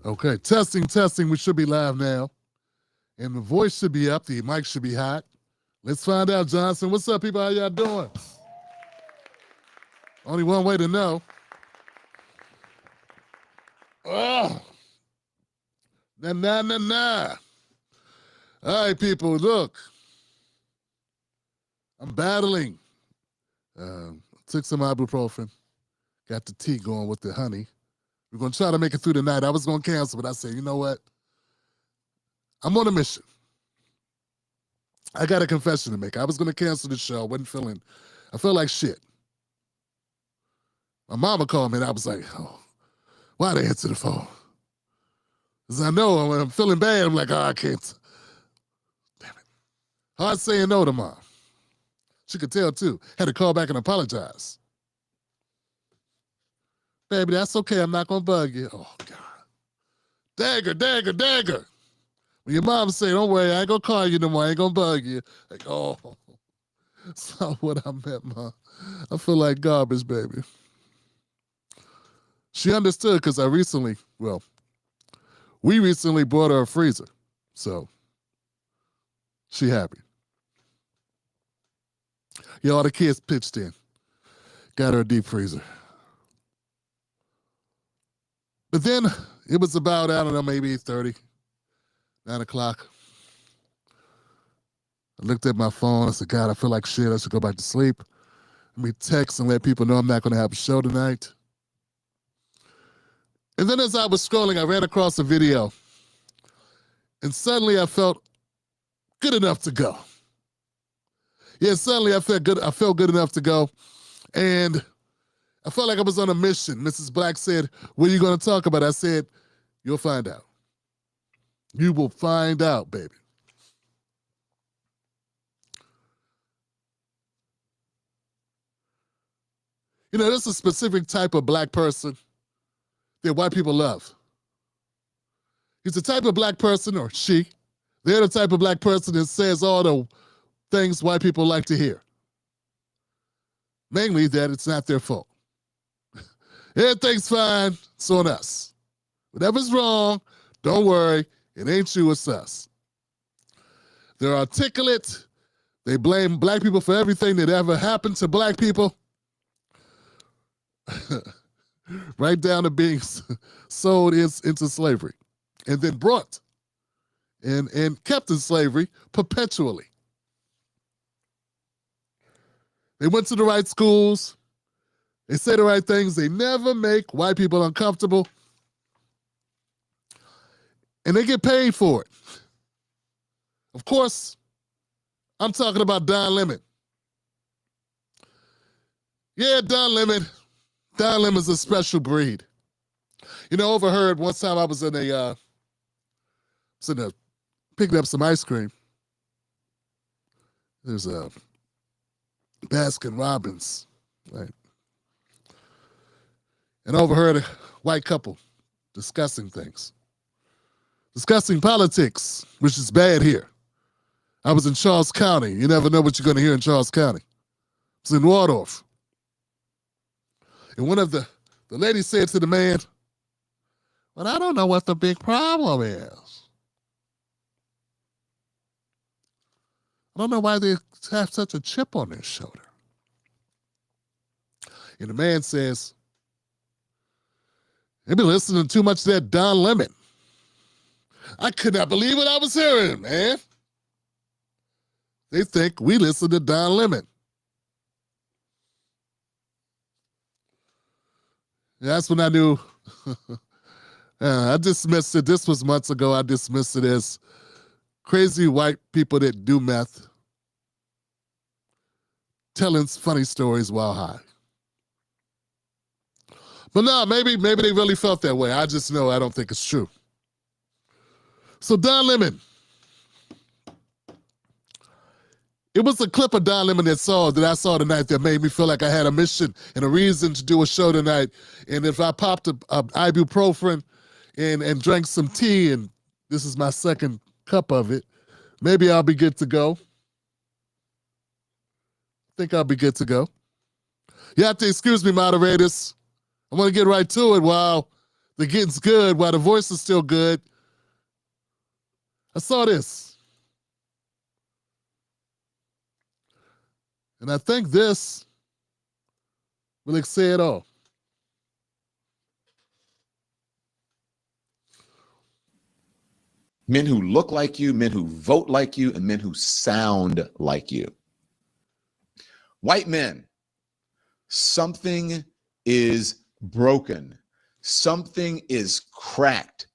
Okay, testing, testing. We should be live now. And the voice should be up. The mic should be hot. Let's find out, Johnson. What's up, people? How y'all doing? Only one way to know. Oh. Nah. All right, people, look. I'm battling. Took some ibuprofen. Got the tea going with the honey. We're going to try to make it through the night. I was going to cancel, but I said, you know what? I'm on a mission. I got a confession to make. I was going to cancel the show. I felt like shit. My mama called me and I was like, oh, why'd I answer the phone? Because I know when I'm feeling bad, I'm like, oh, I can't. Damn it. Hard saying no to mom. She could tell too. Had to call back and apologize. Baby, that's okay. I'm not going to bug you. Oh, God. Dagger. When your mom say, don't worry, I ain't going to call you no more. I ain't going to bug you. Like, oh, that's not what I meant, Mom. I feel like garbage, baby. She understood because we recently bought her a freezer. So she happy. Yeah, all the kids pitched in. Got her a deep freezer. But then it was about, I don't know, maybe 9 o'clock. I looked at my phone. I said, God, I feel like shit. I should go back to sleep. Let me text and let people know I'm not going to have a show tonight. And then as I was scrolling, I ran across a video. And suddenly I felt good enough to go. Yeah, suddenly I felt good enough to go. And I felt like I was on a mission. Mrs. Black said, what are you going to talk about? I said, you'll find out. You will find out, baby. You know, there's a specific type of black person that white people love. He's the type of black person, or she, they're the type of black person that says all the things white people like to hear. Mainly that it's not their fault. Everything's fine, it's on us. Whatever's wrong, don't worry, it ain't you, it's us. They're articulate. They blame black people for everything that ever happened to black people. Right down to being sold into slavery and then brought and kept in slavery perpetually. They went to the right schools. They say the right things. They never make white people uncomfortable. And they get paid for it. Of course, I'm talking about Don Lemon. Yeah, Don Lemon. Don Lemon's a special breed. You know, overheard one time I was picking up some ice cream. There's a Baskin Robbins, right? And overheard a white couple discussing things. Discussing politics, which is bad here. I was in Charles County. You never know what you're going to hear in Charles County. It's in Waldorf. And one of the ladies said to the man, well, I don't know what the big problem is. I don't know why they have such a chip on their shoulder. And the man says, they've been listening too much to that Don Lemon. I could not believe what I was hearing, man. They think we listen to Don Lemon. That's when I knew. I dismissed it. This was months ago. I dismissed it as crazy white people that do meth, telling funny stories while high. But no, maybe they really felt that way. I just know I don't think it's true. So Don Lemon. It was a clip of Don Lemon that I saw tonight that made me feel like I had a mission and a reason to do a show tonight. And if I popped a ibuprofen and drank some tea, and this is my second cup of it, maybe I'll be good to go. I think I'll be good to go. You have to excuse me, moderators. I want to get right to it while The getting's good while the voice is still good. I saw this. And I think this will say it all. Men who look like you, men who vote like you, and men who sound like you. White men, something is broken. Something is cracked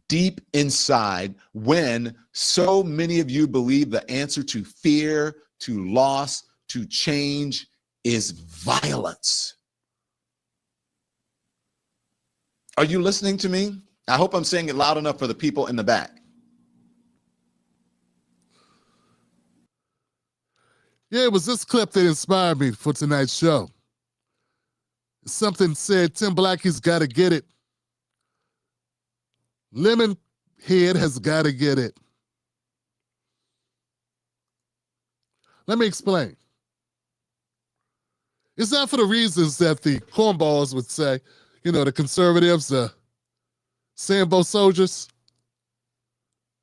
deep inside when so many of you believe the answer to fear, to loss, to change is violence. Are you listening to me? I hope I'm saying it loud enough for the people in the back. Yeah, it was this clip that inspired me for tonight's show. Something said, Tim Blackie's got to get it. Lemon Head has got to get it. Let me explain. It's not for the reasons that the cornballs would say, you know, the conservatives, the Sambo soldiers.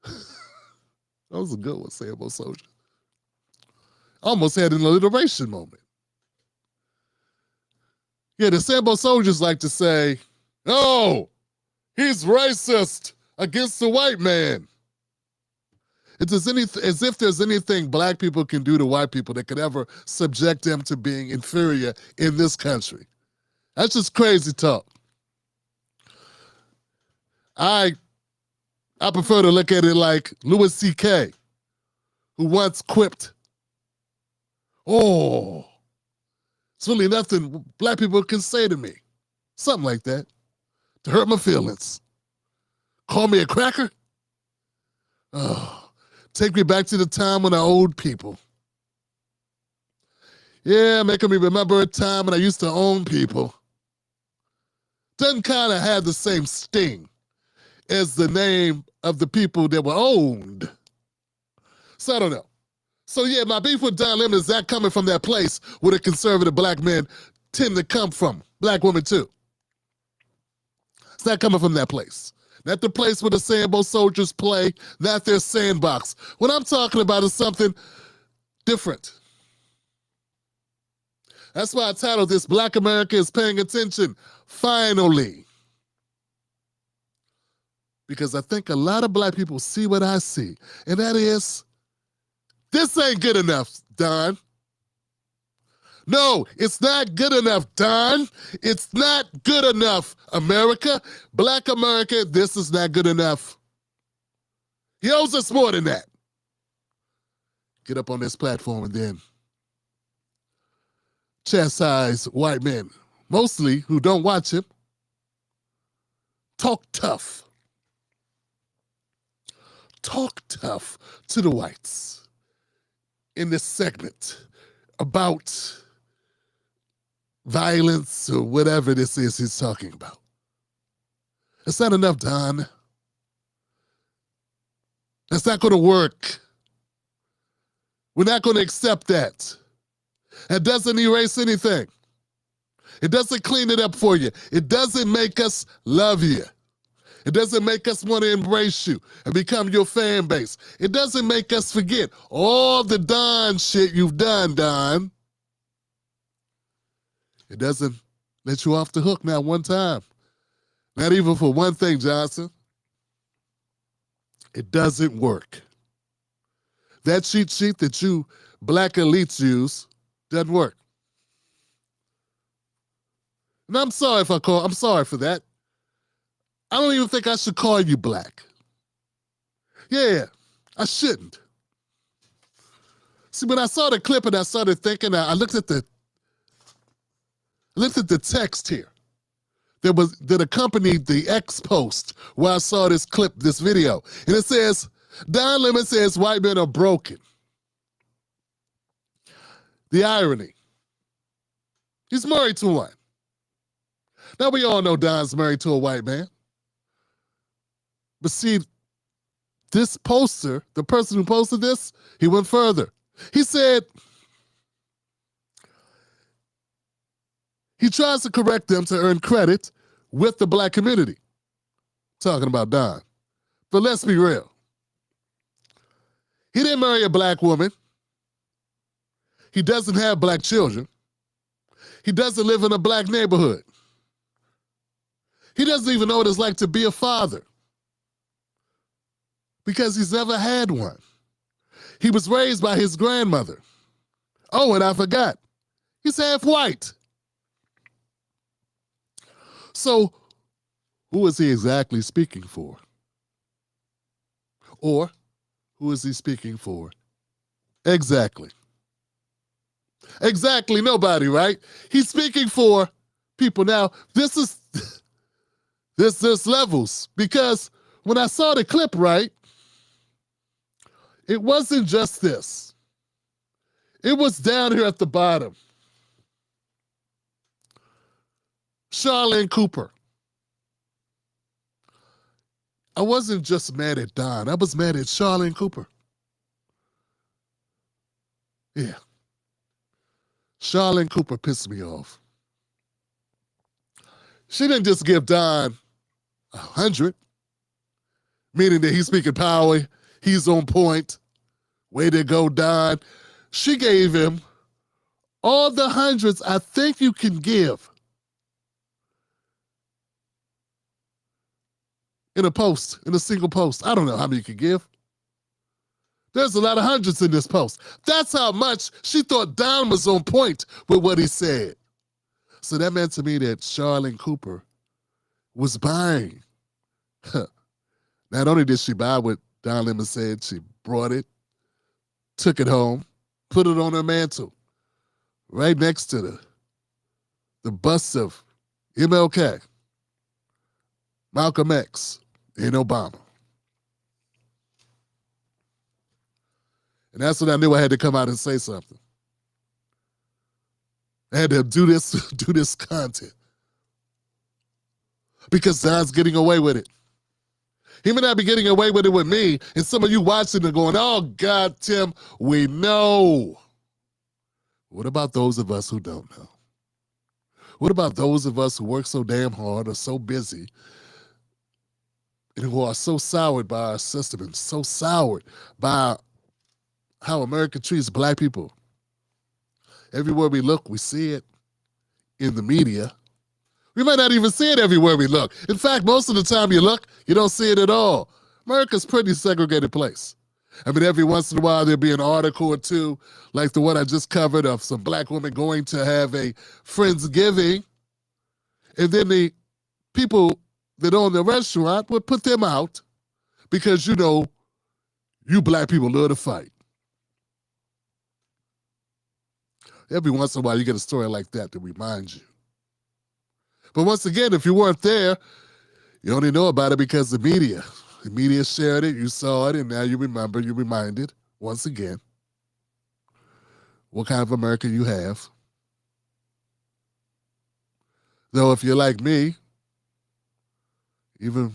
That was a good one, Sambo soldier. Almost had an alliteration moment. Yeah, the Sambo soldiers like to say, oh, he's racist against the white man. It's as if there's anything black people can do to white people that could ever subject them to being inferior in this country. That's just crazy talk. I prefer to look at it like Louis C.K., who once quipped, oh, it's really nothing black people can say to me. Something like that. To hurt my feelings. Call me a cracker? Oh, take me back to the time when I owed people. Yeah, making me remember a time when I used to own people. Doesn't kind of have the same sting as the name of the people that were owned. So I don't know. So yeah, my beef with Don Lemon is that coming from that place where the conservative black men tend to come from. Black women too. It's not coming from that place. Not the place where the Sambo soldiers play, not their sandbox. What I'm talking about is something different. That's why I titled this, Black America is Paying Attention, Finally. Because I think a lot of black people see what I see, and that is, this ain't good enough, Don. No, it's not good enough, Don. It's not good enough, America. Black America, this is not good enough. He owes us more than that. Get up on this platform and then chastise white men, mostly who don't watch him. Talk tough. Talk tough to the whites in this segment about violence or whatever this is he's talking about. It's not enough, Don. That's not going to work. We're not going to accept that. It doesn't erase anything. It doesn't clean it up for you. It doesn't make us love you. It doesn't make us want to embrace you and become your fan base. It doesn't make us forget all the Don shit you've done, Don. It doesn't let you off the hook now one time. Not even for one thing, Johnson. It doesn't work. That cheat sheet that you black elites use doesn't work. And I'm sorry for that. I don't even think I should call you black. Yeah, I shouldn't. See, when I saw the clip and I started thinking, I looked at the text here that accompanied the X post where I saw this clip, this video. And it says, Don Lemon says white men are broken. The irony. He's married to one. Now we all know Don's married to a white man. But see, this poster, the person who posted this, he went further. He said, he tries to correct them to earn credit with the black community. talking about Don. But let's be real. He didn't marry a black woman. He doesn't have black children. He doesn't live in a black neighborhood. He doesn't even know what it's like to be a father because he's never had one. He was raised by his grandmother. Oh, and I forgot, he's half white. So who is he exactly speaking for? Or who is he speaking for? Exactly. Exactly nobody, right? He's speaking for people. Now, this is there's levels, because when I saw the clip, right, it wasn't just this. It was down here at the bottom. Charlene Cooper. I wasn't just mad at Don. I was mad at Charlene Cooper. Yeah. Charlene Cooper pissed me off. She didn't just give Don 100, meaning that he's speaking power, he's on point, way to go, Don. She gave him all the hundreds I think you can give in a post, in a single post. I don't know how many you can give. There's a lot of hundreds in this post. That's how much she thought Don was on point with what he said. So that meant to me that Charlene Cooper was buying. Not only did she buy what Don Lemon said, she brought it, took it home, put it on her mantle, right next to the bust of MLK, Malcolm X, and Obama. And that's when I knew I had to come out and say something. I had to do this content. Because Don's getting away with it. He may not be getting away with it with me, and some of you watching are going, oh, God, Tim, we know. What about those of us who don't know? What about those of us who work so damn hard or so busy and who are so soured by our system and so soured by how America treats black people? Everywhere we look, we see it in the media. We might not even see it everywhere we look. In fact, most of the time you look, you don't see it at all. America's a pretty segregated place. I mean, every once in a while there'll be an article or two, like the one I just covered of some black women going to have a Friendsgiving, and then the people that own the restaurant would put them out because, you know, you black people love to fight. Every once in a while you get a story like that to remind you. But once again, if you weren't there, you only know about it because the media shared it, you saw it, and now you remember, you're reminded, once again, what kind of America you have. Though if you're like me, even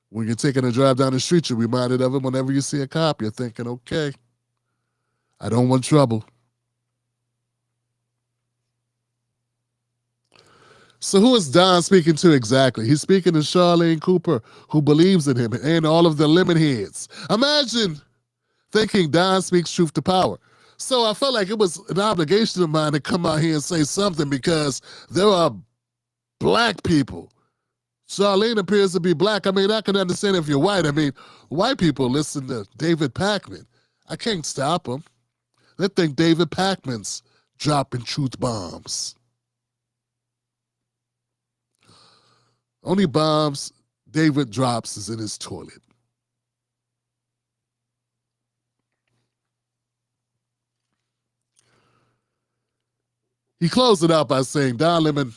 when you're taking a drive down the street, you're reminded of it whenever you see a cop. You're thinking, okay, I don't want trouble. So who is Don speaking to exactly? He's speaking to Charlene Cooper, who believes in him, and all of the lemon heads. Imagine thinking Don speaks truth to power. So I felt like it was an obligation of mine to come out here and say something because there are black people. Charlene appears to be black. I mean, I can understand if you're white. I mean, white people listen to David Pakman. I can't stop them. They think David Pakman's dropping truth bombs. Only bombs David drops is in his toilet. He closed it out by saying, Don Lemon,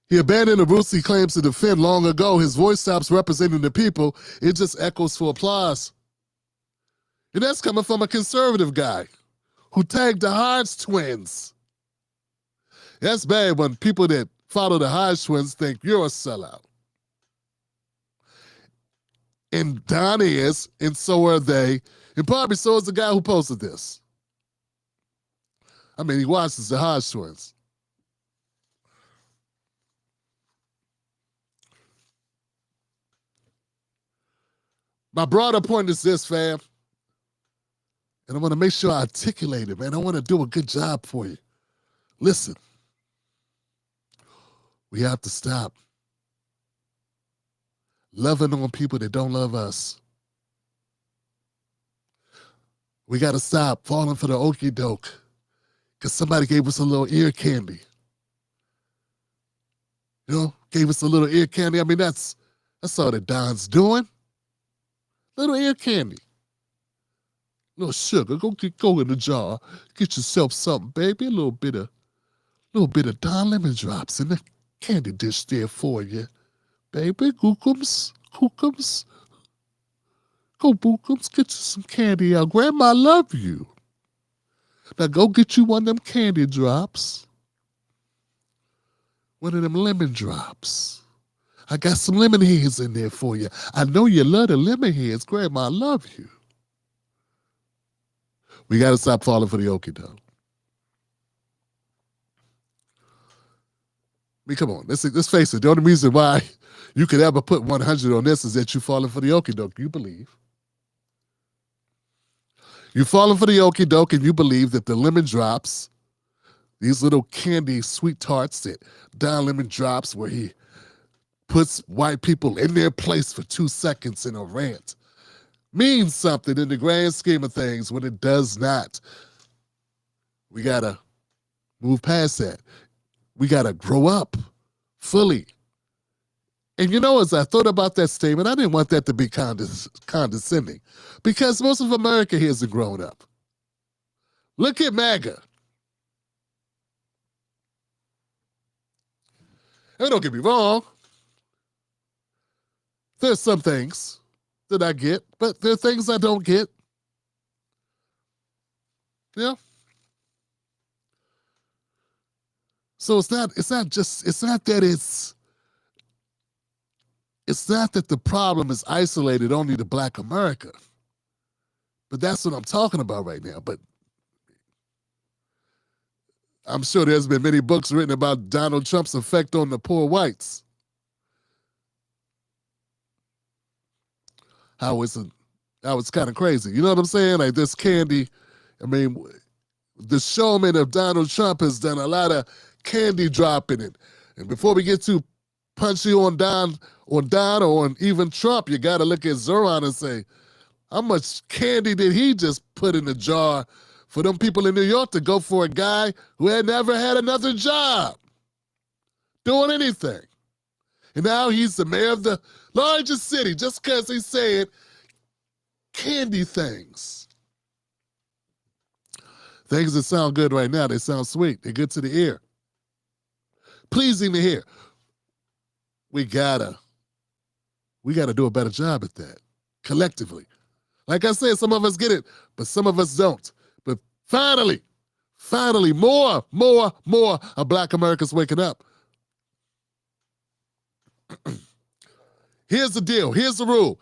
he abandoned the roots he claims to defend long ago. His voice stops representing the people. It just echoes for applause. And that's coming from a conservative guy who tagged the Hodge twins. That's bad when people that follow the Hodge twins think you're a sellout. And Don is, and so are they, and probably so is the guy who posted this. I mean, he watches the Hodge twins. My broader point is this, fam. And I want to make sure I articulate it, man. I want to do a good job for you. Listen, we have to stop loving on people that don't love us. We got to stop falling for the okie doke because somebody gave us a little ear candy. You know, gave us a little ear candy. I mean, that's all that Don's doing. Little ear candy. Little sugar. Go in the jar. Get yourself something, baby. A little bit of Don Lemon Drops in the candy dish there for you. Baby, gookums. Go, bookums, get you some candy out. Grandma love you. Now go get you one of them candy drops. One of them lemon drops. I got some lemon heads in there for you. I know you love the lemon heads. Grandma love you. We got to stop falling for the okie doke. I mean, come on. Let's face it. The only reason why you could ever put 100 on this is that you're falling for the okie doke. You believe. You're falling for the okie doke and you believe that the lemon drops, these little candy sweet tarts that Don Lemon Drops, where he puts white people in their place for 2 seconds in a rant, means something in the grand scheme of things when it does not. We got to move past that. We got to grow up fully. And you know, as I thought about that statement, I didn't want that to be condescending because most of America here hasn't grown up. Look at MAGA. And don't get me wrong. There's some things that I get, but there are things I don't get. Yeah. So it's not that the problem is isolated only to Black America. But that's what I'm talking about right now. But I'm sure there's been many books written about Donald Trump's effect on the poor whites. How it's kind of crazy. You know what I'm saying? Like this candy, I mean, the showman of Donald Trump has done a lot of candy dropping it. And before we get too punchy on Don or on even Trump, you got to look at Zoran and say, how much candy did he just put in the jar for them people in New York to go for a guy who had never had another job doing anything? And now he's the mayor of the largest city just because he said candy things. Things that sound good right now, they sound sweet. They're good to the ear. Pleasing to hear. We gotta do a better job at that collectively. Like I said, some of us get it, but some of us don't. But finally, more of Black America's waking up. Here's the deal. Here's the rule.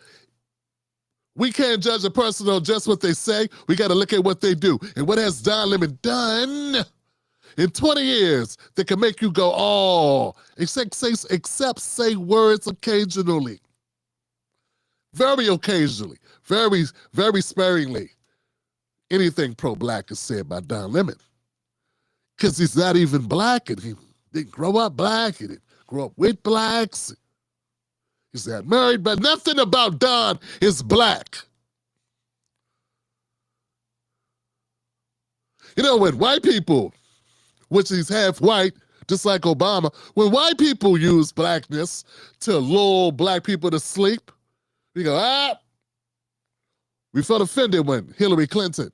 We can't judge a person on just what they say. We got to look at what they do. And what has Don Lemon done in 20 years that can make you go, oh, except say words occasionally. Very occasionally. Very, very sparingly. Anything pro-Black is said by Don Lemon. Because he's not even Black, and he didn't grow up Black, he didn't grow up with Blacks. He's not married, but nothing about Don is Black. You know, when white people, which he's half white, just like Obama, when white people use Blackness to lull Black people to sleep, we go, we felt offended when Hillary Clinton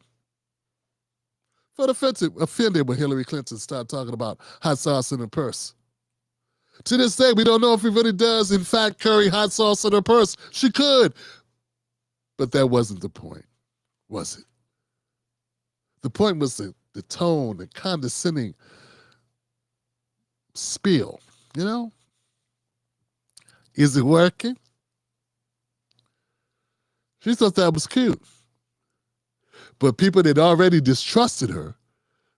started talking about hot sauce in her purse. To this day, we don't know if he really does, in fact, carry hot sauce in her purse. She could. But that wasn't the point, was it? The point was the tone, the condescending spiel, you know? Is it working? She thought that was cute. But people that already distrusted her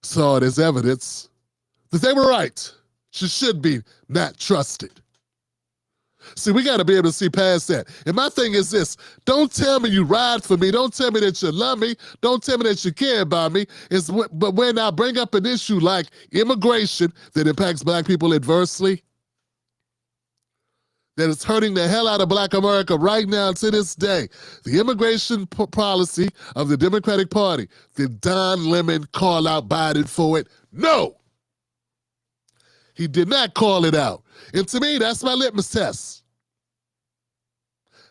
saw it as evidence that they were right. She should be not trusted. See, we got to be able to see past that. And my thing is this: don't tell me you ride for me. Don't tell me that you love me. Don't tell me that you care about me. But when I bring up an issue like immigration that impacts black people adversely, that is hurting the hell out of black America right now to this day, the immigration policy of the Democratic Party, did Don Lemon call out Biden for it? No. He did not call it out. And to me, that's my litmus test.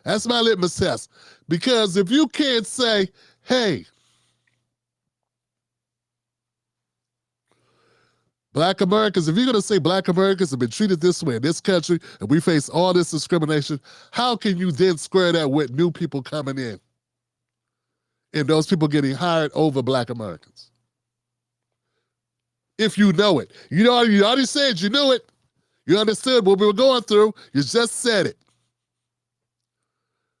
That's my litmus test. Because if you can't say, hey, black Americans, if you're going to say black Americans have been treated this way in this country and we face all this discrimination, how can you then square that with new people coming in and those people getting hired over black Americans? If you know it. You already said you knew it. You understood what we were going through. You just said it.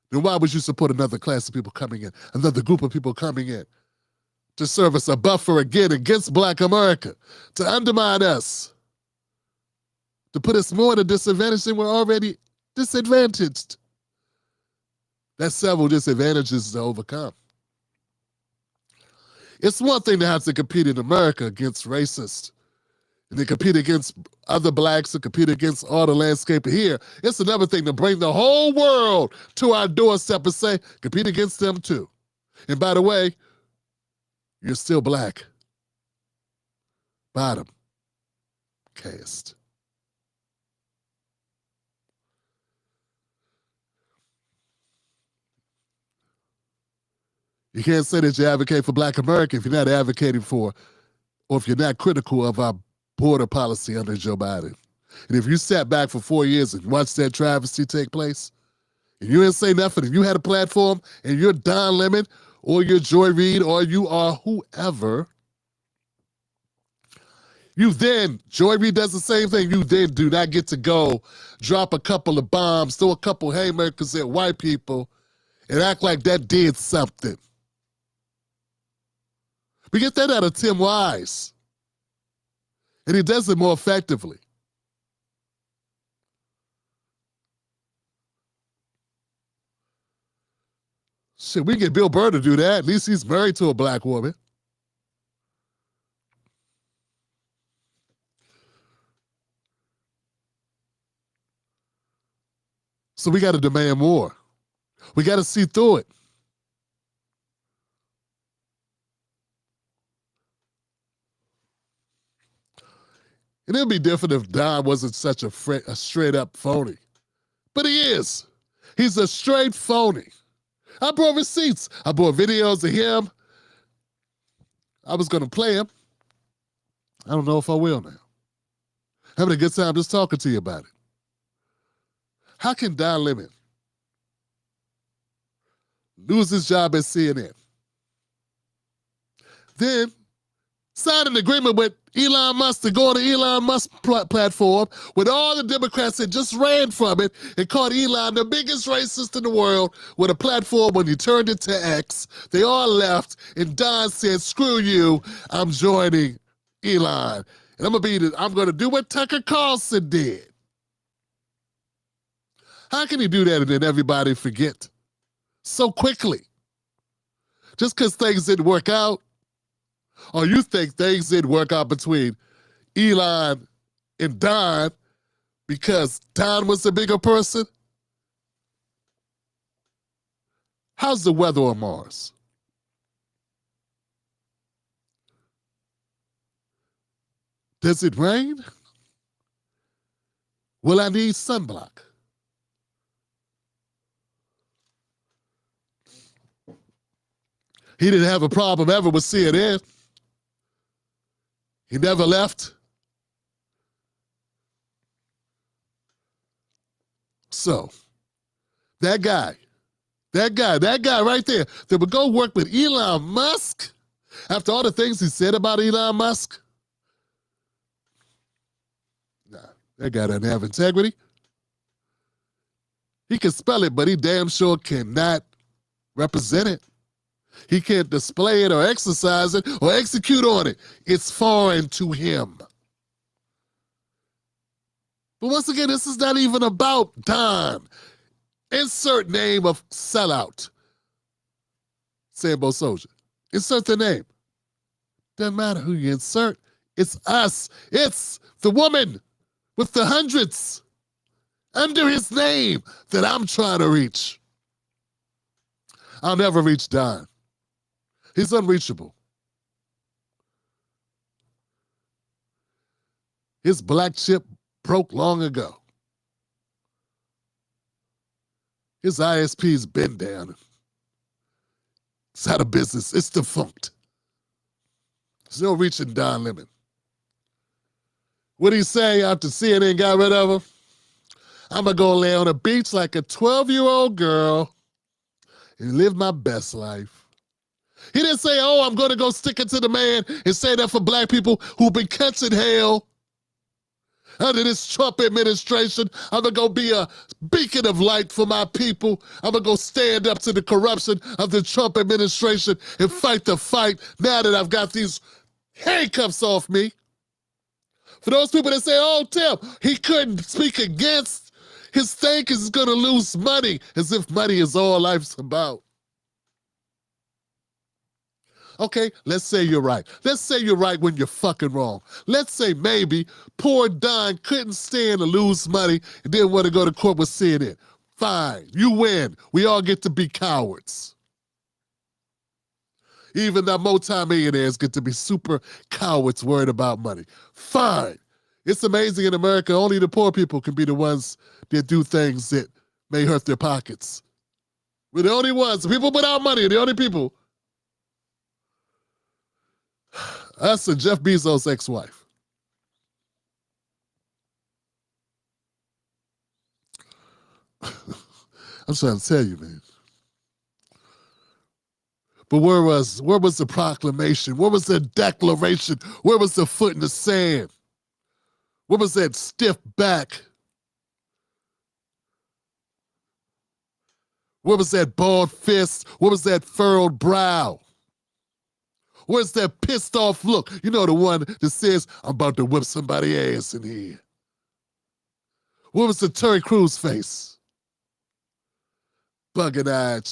Then why would you support another class of people coming in, another group of people coming in to serve as a buffer again against black America, to undermine us, to put us more at a disadvantage than we're already disadvantaged? That's several disadvantages to overcome. It's one thing to have to compete in America against racists, and to compete against other blacks, and compete against all the landscape here. It's another thing to bring the whole world to our doorstep and say, compete against them too. And by the way, you're still black. Bottom caste. You can't say that you advocate for black America if you're not advocating for, or if you're not critical of our border policy under Joe Biden. And if you sat back for 4 years and watched that travesty take place, and you didn't say nothing, and you had a platform, and you're Don Lemon, or you're Joy Reid, or you are whoever, you then, Joy Reid does the same thing, you then do not get to go drop a couple of bombs, throw a couple haymakers at white people, and act like that did something. We get that out of Tim Wise. And he does it more effectively. Shit, we get Bill Burr to do that. At least he's married to a black woman. So we got to demand more. We got to see through it. And it'd be different if Don wasn't such a straight up phony. But he is. He's a straight phony. I brought receipts. I brought videos of him. I was going to play him. I don't know if I will now. Having a good time just talking to you about it. How can Don Lemon lose his job at CNN, then sign an agreement with Elon Musk to go on the Elon Musk platform when all the Democrats had just ran from it and called Elon the biggest racist in the world with a platform when he turned it to X? They all left, and Don said, screw you, I'm joining Elon. And I'm going to do what Tucker Carlson did. How can he do that and then everybody forget so quickly? Just because things didn't work out? Or you think things didn't work out between Elon and Don because Don was the bigger person? How's the weather on Mars? Does it rain? Will I need sunblock? He didn't have a problem ever with CNN. He never left. So, that guy right there that would go work with Elon Musk after all the things he said about Elon Musk. Nah, that guy doesn't have integrity. He can spell it, but he damn sure cannot represent it. He can't display it or exercise it or execute on it. It's foreign to him. But once again, this is not even about Don. Insert name of sellout. Sambo Soldier. Insert the name. Doesn't matter who you insert. It's us. It's the woman with the hundreds under his name that I'm trying to reach. I'll never reach Don. He's unreachable. His black chip broke long ago. His ISP's been down. It's out of business. It's defunct. There's no reaching Don Lemon. What'd he say after CNN got rid of him? I'm going to go lay on a beach like a 12-year-old girl and live my best life. He didn't say, oh, I'm going to go stick it to the man and say that for black people who've been catching hell under this Trump administration. I'm going to go be a beacon of light for my people. I'm going to go stand up to the corruption of the Trump administration and fight the fight now that I've got these handcuffs off me. For those people that say, oh, Tim, he couldn't speak against his thing because he's going to lose money, as if money is all life's about. Okay, let's say you're right. Let's say you're right when you're fucking wrong. Let's say maybe poor Don couldn't stand to lose money and didn't want to go to court with CNN. Fine, you win. We all get to be cowards. Even the multimillionaires get to be super cowards worried about money. Fine. It's amazing in America, only the poor people can be the ones that do things that may hurt their pockets. We're the only ones. The people without money are the only people. Us and Jeff Bezos' ex-wife. I'm trying to tell you, man. But where was the proclamation? Where was the declaration? Where was the foot in the sand? Where was that stiff back? Where was that bald fist? Where was that furrowed brow? Where's that pissed off look? You know, the one that says, I'm about to whip somebody's ass in here. Where was the Terry Crews face? Bugging-eyed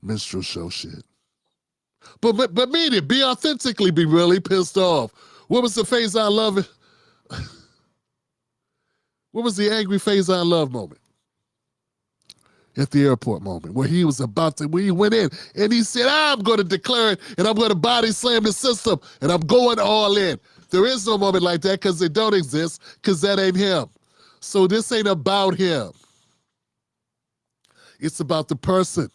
minstrel show shit. But mean it. Be authentically be really pissed off. What was the Faison Love? What was the angry Faison Love moment? At the airport moment where he was about to, where he went in and he said, I'm going to declare it and I'm going to body slam the system and I'm going all in. There is no moment like that because it don't exist because that ain't him. So this ain't about him. It's about the person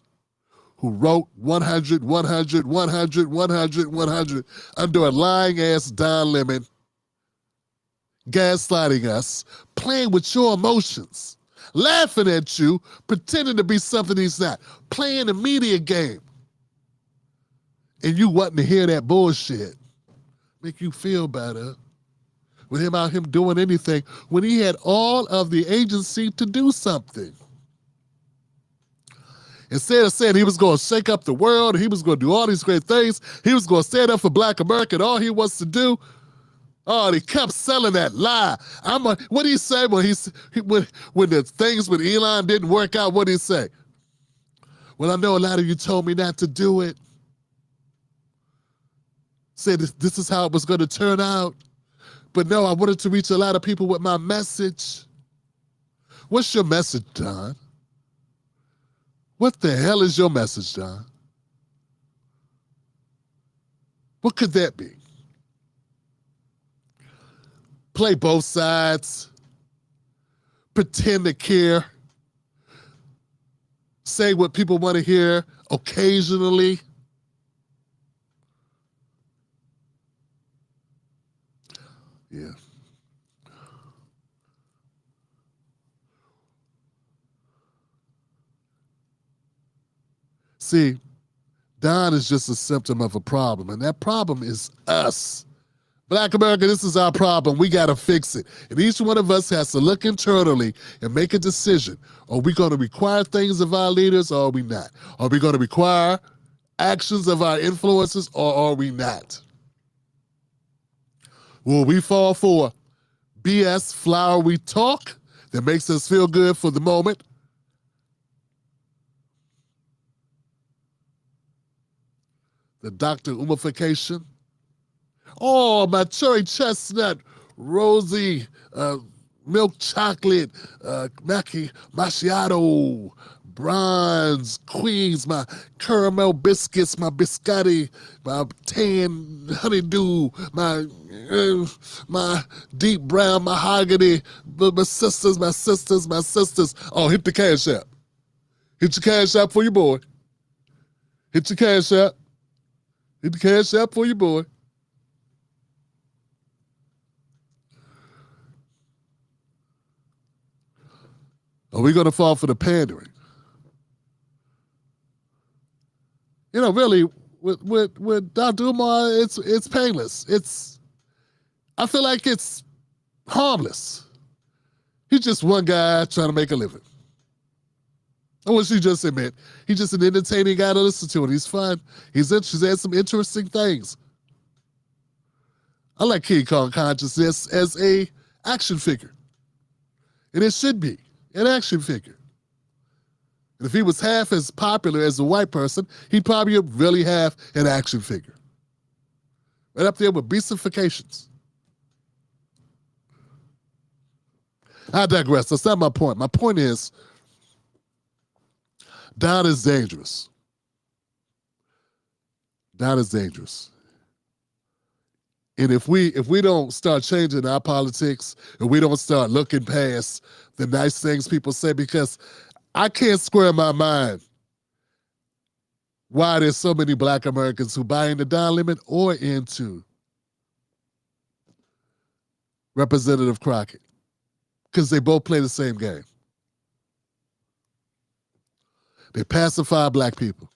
who wrote 100, 100, 100, 100, 100 under a lying ass Don Lemon, gaslighting us, playing with your emotions, laughing at you, pretending to be something he's not, playing a media game. And you wanting to hear that bullshit, make you feel better with him doing anything when he had all of the agency to do something. Instead of saying he was going to shake up the world, and he was going to do all these great things, he was going to stand up for Black America, and all he wants to do, oh, he kept selling that lie. What did he say when the things with Elon didn't work out? What did he say? Well, I know a lot of you told me not to do it. Said this is how it was going to turn out. But no, I wanted to reach a lot of people with my message. What's your message, Don? What the hell is your message, Don? What could that be? Play both sides. Pretend to care. Say what people want to hear occasionally. Yeah. See, Don is just a symptom of a problem, and that problem is us. Black America, this is our problem. We got to fix it. And each one of us has to look internally and make a decision. Are we going to require things of our leaders or are we not? Are we going to require actions of our influencers or are we not? Will we fall for BS flowery talk that makes us feel good for the moment? The Dr. Umification. Oh, my cherry chestnut, rosy, milk chocolate, macchiato, bronze, queens, my caramel biscuits, my biscotti, my tan honeydew, my deep brown mahogany, my sisters, my sisters, my sisters. Oh, hit the cash app. Hit your cash app for your boy. Hit your cash app. Hit the cash app for your boy. Are we going to fall for the pandering? You know, really, with Dr. Umar, it's painless. I feel like it's harmless. He's just one guy trying to make a living. I wish you just admit, he's just an entertaining guy to listen to, and he's fun. He's interesting, has some interesting things. I like King Kong consciousness as a action figure. And it should be an action figure. And if he was half as popular as a white person, he'd probably really have an action figure. Right up there with beastifications. I digress. That's not my point. My point is, doubt is dangerous. Doubt is dangerous. And if we don't start changing our politics and we don't start looking past the nice things people say, because I can't square my mind why there's so many Black Americans who buy into Don Lemon or into Representative Crockett, because they both play the same game. They pacify Black people.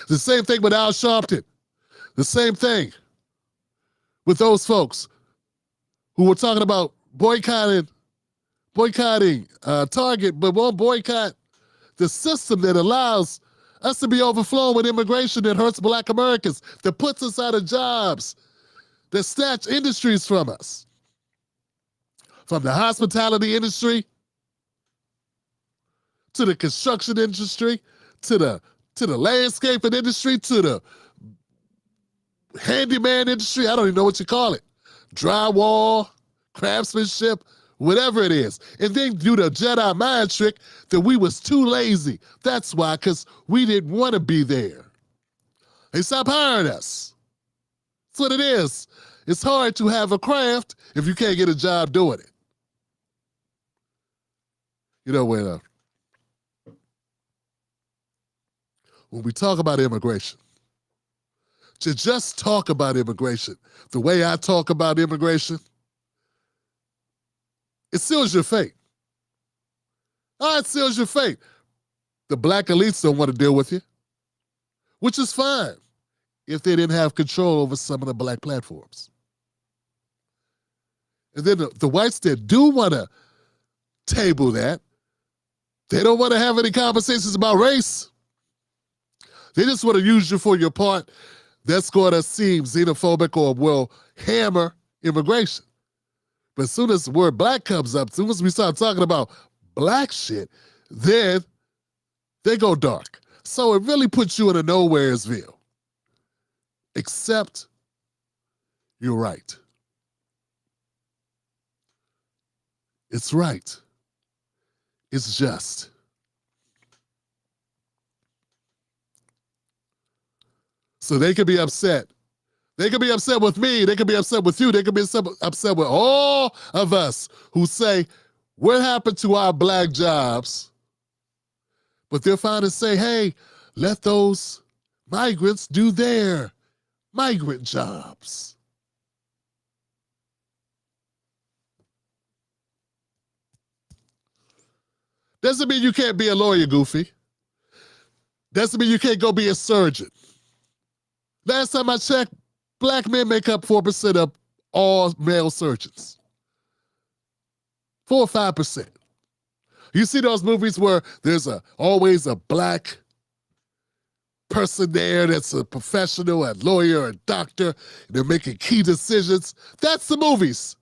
The same thing with Al Sharpton. The same thing with those folks who were talking about boycotting Target, but won't boycott the system that allows us to be overflowing with immigration that hurts Black Americans, that puts us out of jobs, that snatch industries from us. From the hospitality industry to the construction industry, to the landscaping industry, to the handyman industry, I don't even know what you call it. Drywall, craftsmanship, whatever it is. And then do the Jedi mind trick that we was too lazy. That's why, because we didn't want to be there. They stopped hiring us. That's what it is. It's hard to have a craft if you can't get a job doing it. You know, when we talk about immigration, to just talk about immigration, the way I talk about immigration, it seals your fate. It seals your fate. The Black elites don't want to deal with you, which is fine if they didn't have control over some of the Black platforms. And then the whites that do want to table that, they don't want to have any conversations about race. They just want to use you for your part that's going to seem xenophobic or will hammer immigration. But as soon as the word Black comes up, as soon as we start talking about Black shit, then they go dark. So it really puts you in a nowheresville. Except you're right. It's right. It's just. So they could be upset. They could be upset with me. They could be upset with you. They could be upset with all of us who say, what happened to our Black jobs? But they're fine to say, hey, let those migrants do their migrant jobs. Doesn't mean you can't be a lawyer, Goofy. Doesn't mean you can't go be a surgeon. Last time I checked, Black men make up 4% of all male surgeons. 4 or 5%. You see those movies where there's always a Black person there that's a professional, a lawyer, a doctor, and they're making key decisions. That's the movies.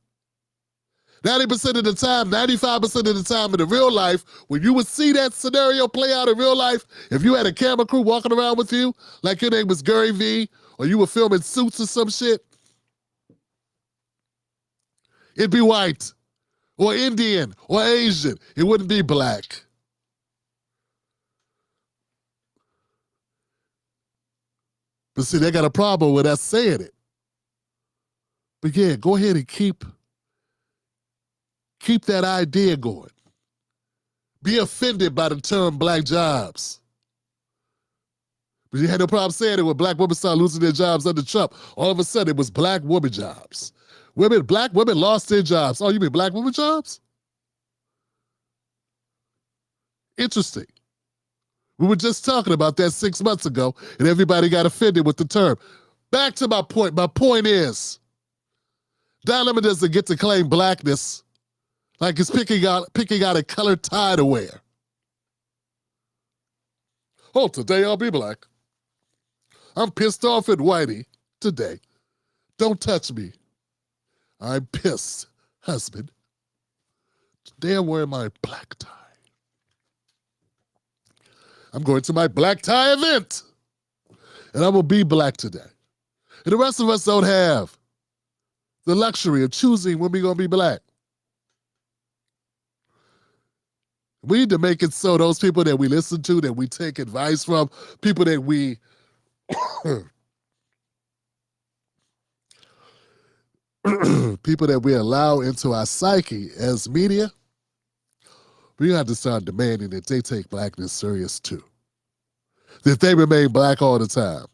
90% of the time, 95% of the time in the real life, when you would see that scenario play out in real life, if you had a camera crew walking around with you, like your name was Gary V, or you were filming Suits or some shit, it'd be white, or Indian, or Asian. It wouldn't be black. But see, they got a problem with us saying it. But yeah, go ahead and keep that idea going. Be offended by the term black jobs. But you had no problem saying it when black women started losing their jobs under Trump. All of a sudden, it was black women jobs. Black women lost their jobs. Oh, you mean black women jobs? Interesting. We were just talking about that 6 months ago, and everybody got offended with the term. Back to my point. My point is, Don Lemon doesn't get to claim blackness like it's picking out a colored tie to wear. Oh, today I'll be black. I'm pissed off at Whitey today. Don't touch me. I'm pissed, husband. Today I'm wearing my black tie. I'm going to my black tie event. And I will be black today. And the rest of us don't have the luxury of choosing when we're going to be black. We need to make it so those people that we listen to, that we take advice from, people that we people that we allow into our psyche as media, we have to start demanding that they take blackness serious too. That they remain black all the time.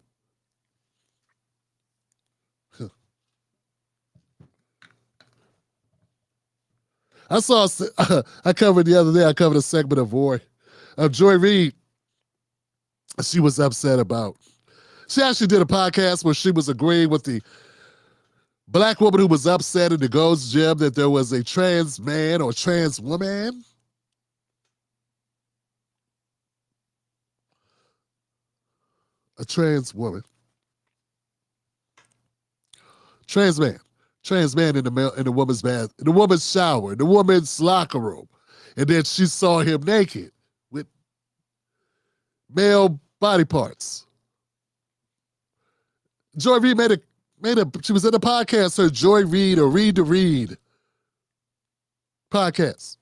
I covered the other day, I covered a segment of Joy Reid. She was upset about, she actually did a podcast where she was agreeing with the black woman who was upset in the Gold's Gym that there was a trans man or trans woman. A trans woman. Trans man in the woman's shower, in the woman's locker room, and then she saw him naked with male body parts. Joy Reid she was in a podcast, her Joy Reid or Read to Read podcast.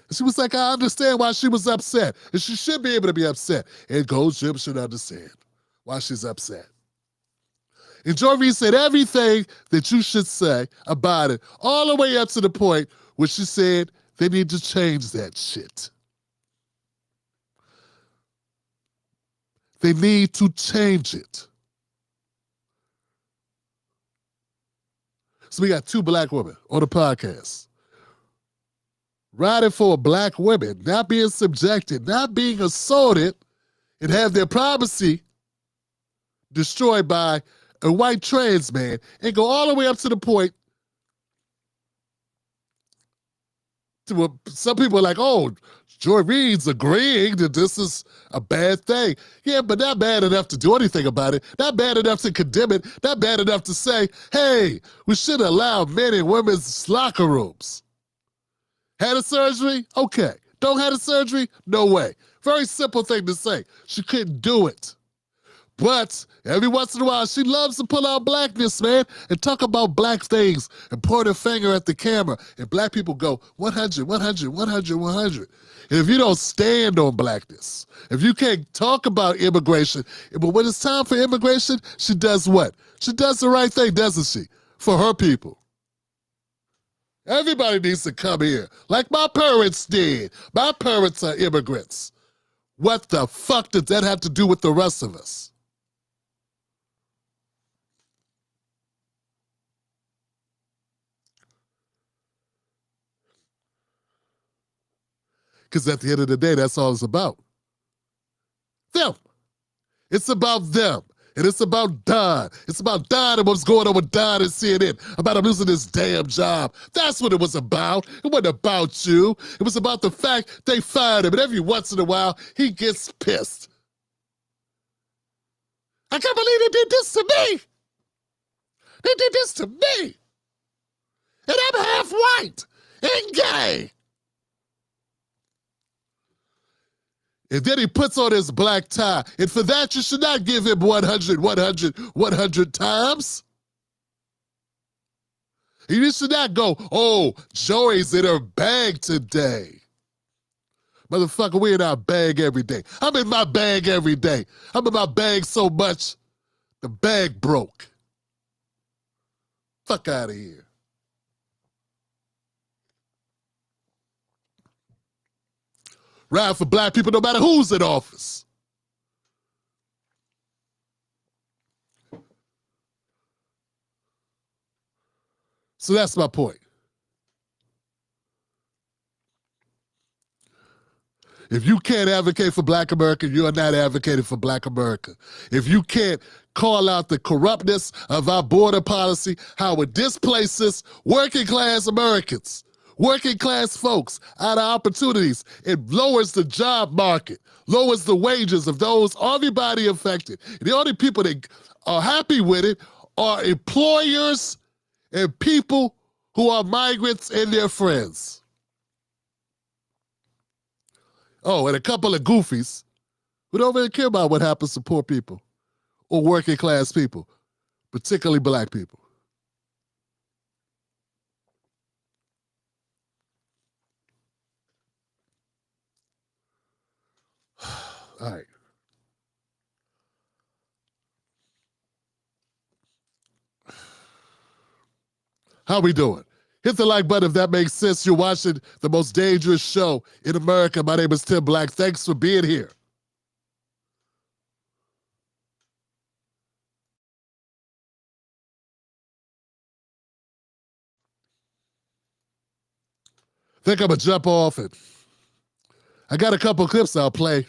And she was like, I understand why she was upset, and she should be able to be upset. And Gold's Gym should understand why she's upset. And Joy Reid said everything that you should say about it, all the way up to the point where she said they need to change that shit. They need to change it. So we got two black women on the podcast riding for black women, not being subjected, not being assaulted, and have their privacy destroyed by a white trans man, and go all the way up to the point to where some people are like, oh, Joy Reid's agreeing that this is a bad thing. Yeah, but not bad enough to do anything about it. Not bad enough to condemn it. Not bad enough to say, hey, we should allow men in women's locker rooms. Had a surgery? Okay. Don't have a surgery? No way. Very simple thing to say. She couldn't do it. But every once in a while, she loves to pull out blackness, man, and talk about black things and point her finger at the camera. And black people go, 100, 100, 100, 100. And if you don't stand on blackness, if you can't talk about immigration, but when it's time for immigration, she does what? She does the right thing, doesn't she? For her people. Everybody needs to come here, like my parents did. My parents are immigrants. What the fuck does that have to do with the rest of us? Because at the end of the day, that's all it's about. Them. It's about them. And it's about Don. It's about Don and what's going on with Don and CNN, about him losing his damn job. That's what it was about. It wasn't about you. It was about the fact they fired him, and every once in a while, he gets pissed. I can't believe they did this to me. They did this to me. And I'm half white and gay. And then he puts on his black tie. And for that, you should not give him 100 times. You should not go, oh, Joey's in her bag today. Motherfucker, we in our bag every day. I'm in my bag every day. I'm in my bag so much, the bag broke. Fuck out of here. Ride for black people no matter who's in office. So that's my point. If you can't advocate for black America, you are not advocating for black America. If you can't call out the corruptness of our border policy, how it displaces working class Americans, working class folks out of opportunities, it lowers the job market, lowers the wages of those, everybody affected. And the only people that are happy with it are employers and people who are migrants and their friends. Oh, and a couple of goofies who don't really care about what happens to poor people or working class people, particularly black people. All right. How we doing? Hit the like button if that makes sense. You're watching the most dangerous show in America. My name is Tim Black. Thanks for being here. Think I'm gonna jump off it. I got a couple clips I'll play.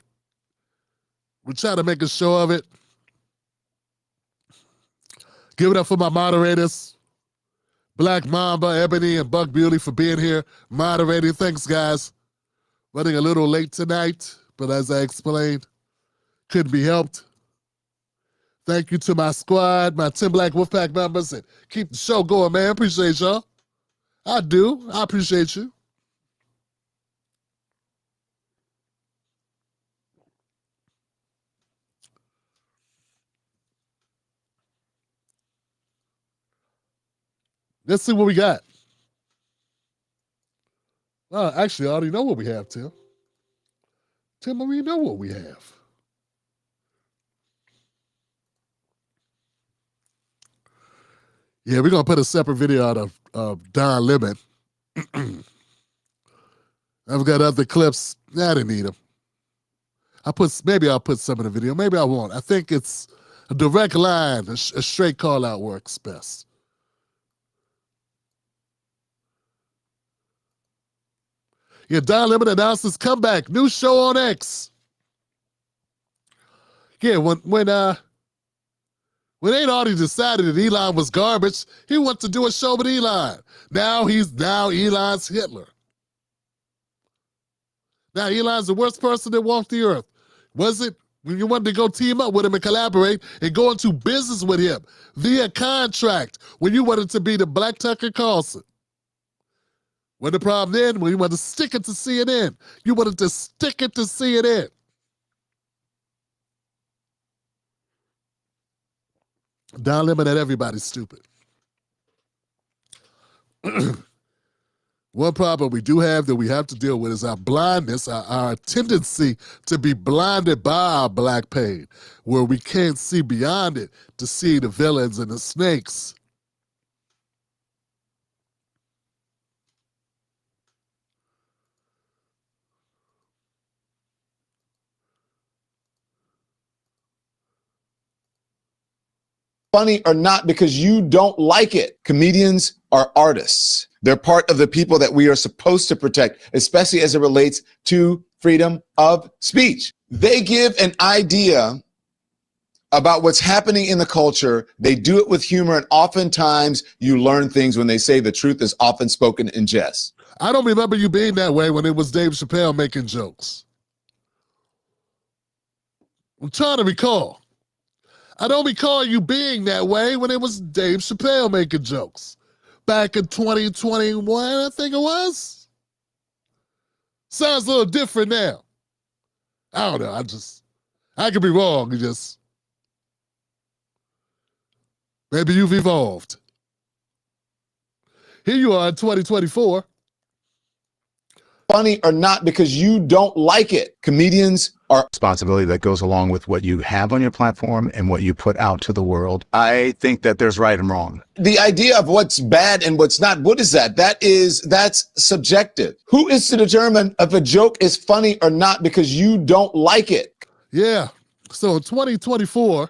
We're trying to make a show of it. Give it up for my moderators. Black Mamba, Ebony, and Buck Beauty for being here, moderating. Thanks, guys. Running a little late tonight, but as I explained, couldn't be helped. Thank you to my squad, my Tim Black Wolfpack members, and keep the show going, man. Appreciate y'all. I do. I appreciate you. Let's see what we got. Actually, I already know what we have, Tim. Tim, we know what we have. Yeah, we're going to put a separate video out of Don Lemon. I've got other clips. I didn't need them. Maybe I'll put some in the video. Maybe I won't. I think it's a direct line. A straight call out works best. Yeah, Don Lemon announced his comeback. New show on X. Yeah, when Aunt Audie decided that Elon was garbage, he wanted to do a show with Elon. Now Elon's Hitler. Now Elon's the worst person that walked the earth. Was it when you wanted to go team up with him and collaborate and go into business with him via contract when you wanted to be the Black Tucker Carlson? What the problem then? When you wanted to stick it to CNN. You wanted to stick it to CNN. Don Lemon and everybody's stupid. One problem we do have that we have to deal with is our blindness, our tendency to be blinded by our black pain, where we can't see beyond it to see the villains and the snakes. Funny or not because you don't like it. Comedians are artists. They're part of the people that we are supposed to protect, especially as it relates to freedom of speech. They give an idea about what's happening in the culture. They do it with humor, and oftentimes you learn things when they say the truth is often spoken in jest. I don't remember you being that way when it was Dave Chappelle making jokes. I'm trying to recall. I don't recall you being that way when it was Dave Chappelle making jokes. Back in 2021, I think it was. Sounds a little different now. I don't know. I could be wrong. Maybe you've evolved. Here you are in 2024. Funny or not because you don't like it. Comedians are responsibility that goes along with what you have on your platform and what you put out to the world. I think that there's right and wrong. the idea of what's bad and what's not. What is that? That's subjective. Who is to determine if a joke is funny or not because you don't like it? Yeah. So in 2024,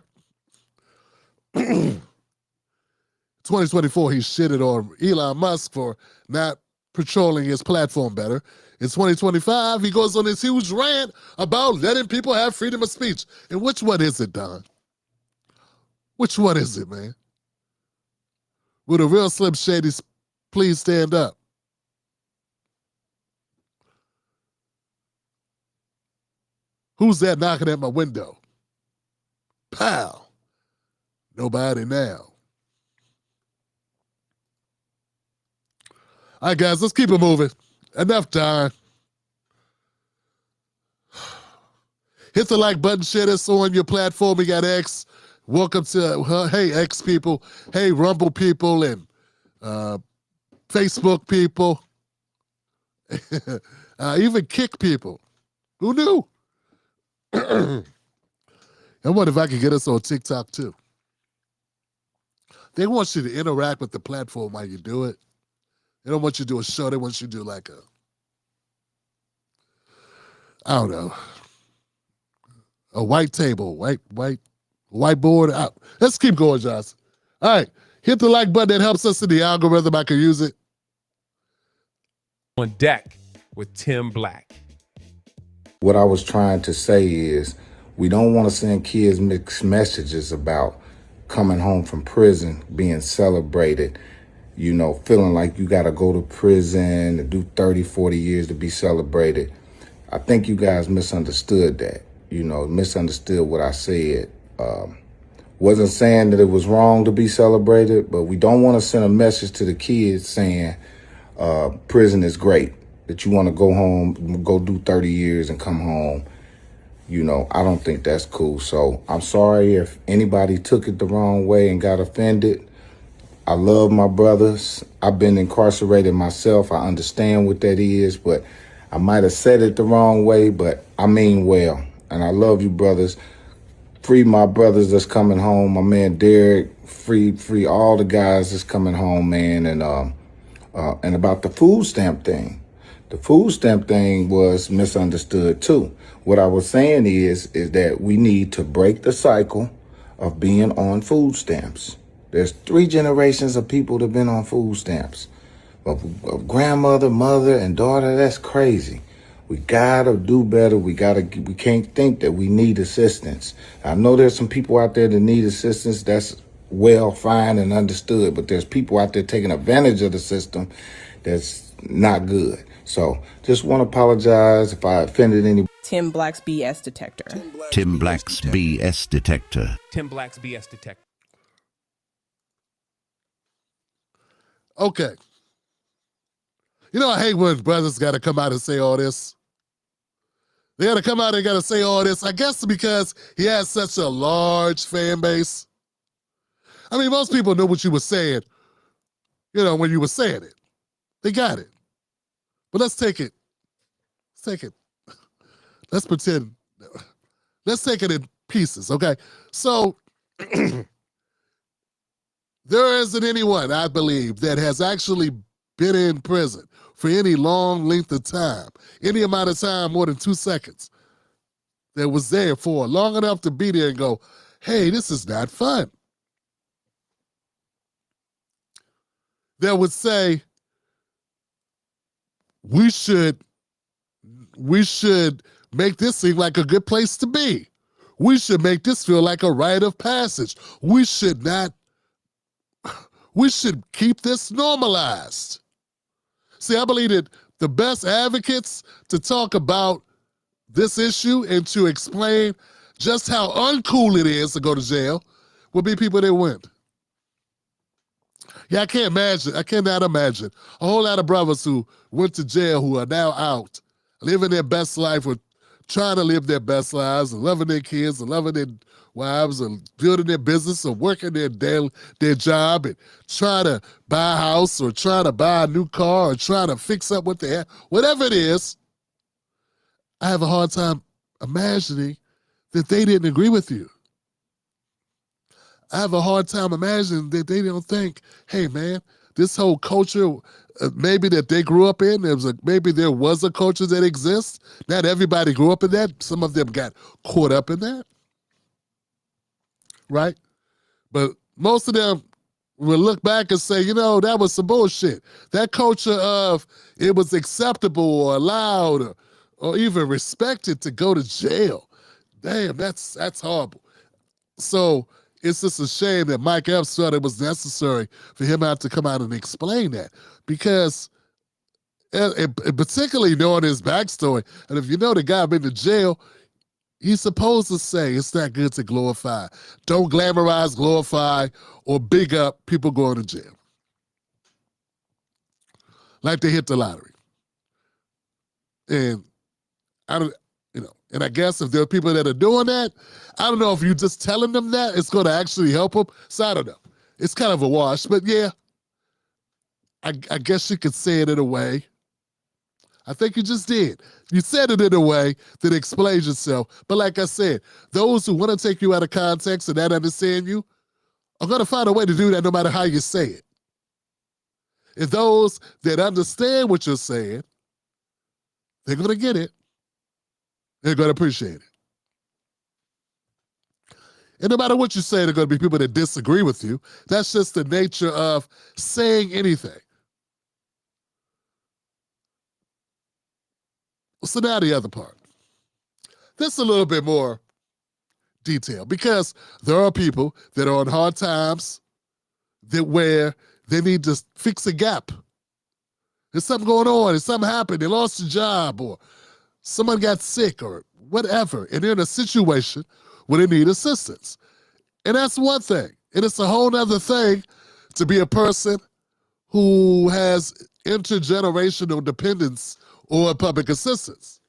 2024, he shitted on Elon Musk for not patrolling his platform better. In 2025, he goes on this huge rant about letting people have freedom of speech. And which one is it, Don? Which one is it, man? Would a real Slim Shady please stand up? Who's that knocking at my window? Pow. Nobody now. All right, guys, let's keep it moving. Enough time. Hit the like button, share this on your platform. We got X. Welcome to, hey, X people. Hey, Rumble people and Facebook people. Even Kick people. Who knew? I wonder if I could get us on TikTok too. They want you to interact with the platform while you do it. They don't want you to do a show. They want you to do like I don't know, a white table, whiteboard. Let's keep going, Johnson. All right, hit the like button. That helps us in the algorithm. I can use it. On deck with Tim Black. What I was trying to say is we don't want to send kids mixed messages about coming home from prison, being celebrated, you know, feeling like you got to go to prison and do 30, 40 years to be celebrated. I think you guys misunderstood that, misunderstood what I said. Wasn't saying that it was wrong to be celebrated, but we don't want to send a message to the kids saying prison is great, that you want to go home, go do 30 years and come home. I don't think that's cool. So I'm sorry if anybody took it the wrong way and got offended. I love my brothers. I've been incarcerated myself. I understand what that is, but I might have said it the wrong way, but I mean well. And I love you, brothers. Free my brothers that's coming home. My man Derek, free all the guys that's coming home, man. And about the food stamp thing. The food stamp thing was misunderstood too. What I was saying is that we need to break the cycle of being on food stamps. There's 3 generations of people that have been on food stamps. Of grandmother, mother, and daughter, that's crazy. We gotta do better. We can't think that we need assistance. I know there's some people out there that need assistance. That's well, fine, and understood. But there's people out there taking advantage of the system that's not good. So just want to apologize if I offended anybody. Tim Black's BS detector. Tim Black's BS detector. Tim Black's BS detector. Okay. I hate when brothers got to come out and say all this. They got to come out and got to say all this. I guess because he has such a large fan base. I mean, most people knew what you were saying, when you were saying it. They got it. But let's take it. Let's pretend. Let's take it in pieces, okay? So, there isn't anyone, I believe, that has actually been in prison for any long length of time, any amount of time more than 2 seconds, that was there for long enough to be there and go, hey, this is not fun. That would say, we should make this seem like a good place to be. We should make this feel like a rite of passage. We should keep this normalized. See, I believe that the best advocates to talk about this issue and to explain just how uncool it is to go to jail will be people that win. Yeah, I cannot imagine a whole lot of brothers who went to jail who are now out, living their best life, or trying to live their best lives and loving their kids and loving their wives and building their business or working their job and trying to buy a house or trying to buy a new car or trying to fix up what they have, whatever it is. I have a hard time imagining that they didn't agree with you. I have a hard time imagining that they don't think, hey, man, this whole culture, maybe that they grew up in, maybe there was a culture that exists. Not everybody grew up in that. Some of them got caught up in that, right? But most of them will look back and say, that was some bullshit. That culture of it was acceptable or allowed or even respected to go to jail. Damn, that's horrible. So it's just a shame that Mike Epps thought it was necessary for him to come out and explain that, because particularly knowing his backstory, and if you know the guy been to jail, he's supposed to say it's not good to glorify. Don't glamorize, glorify, or big up people going to jail. Like they hit the lottery. And and I guess if there are people that are doing that, I don't know if you just telling them that it's going to actually help them. So I don't know. It's kind of a wash, but yeah, I guess you could say it in a way. I think you just did. You said it in a way that explains yourself. But like I said, those who want to take you out of context and not understand you are going to find a way to do that no matter how you say it. If those that understand what you're saying, they're going to get it. They're going to appreciate it. And no matter what you say, there are going to be people that disagree with you. That's just the nature of saying anything. So now the other part. This is a little bit more detailed, because there are people that are on hard times where they need to fix a gap. There's something going on, there's something happened, they lost a job, or someone got sick, or whatever, and they're in a situation where they need assistance. And that's one thing. And it's a whole other thing to be a person who has intergenerational dependence on public assistance.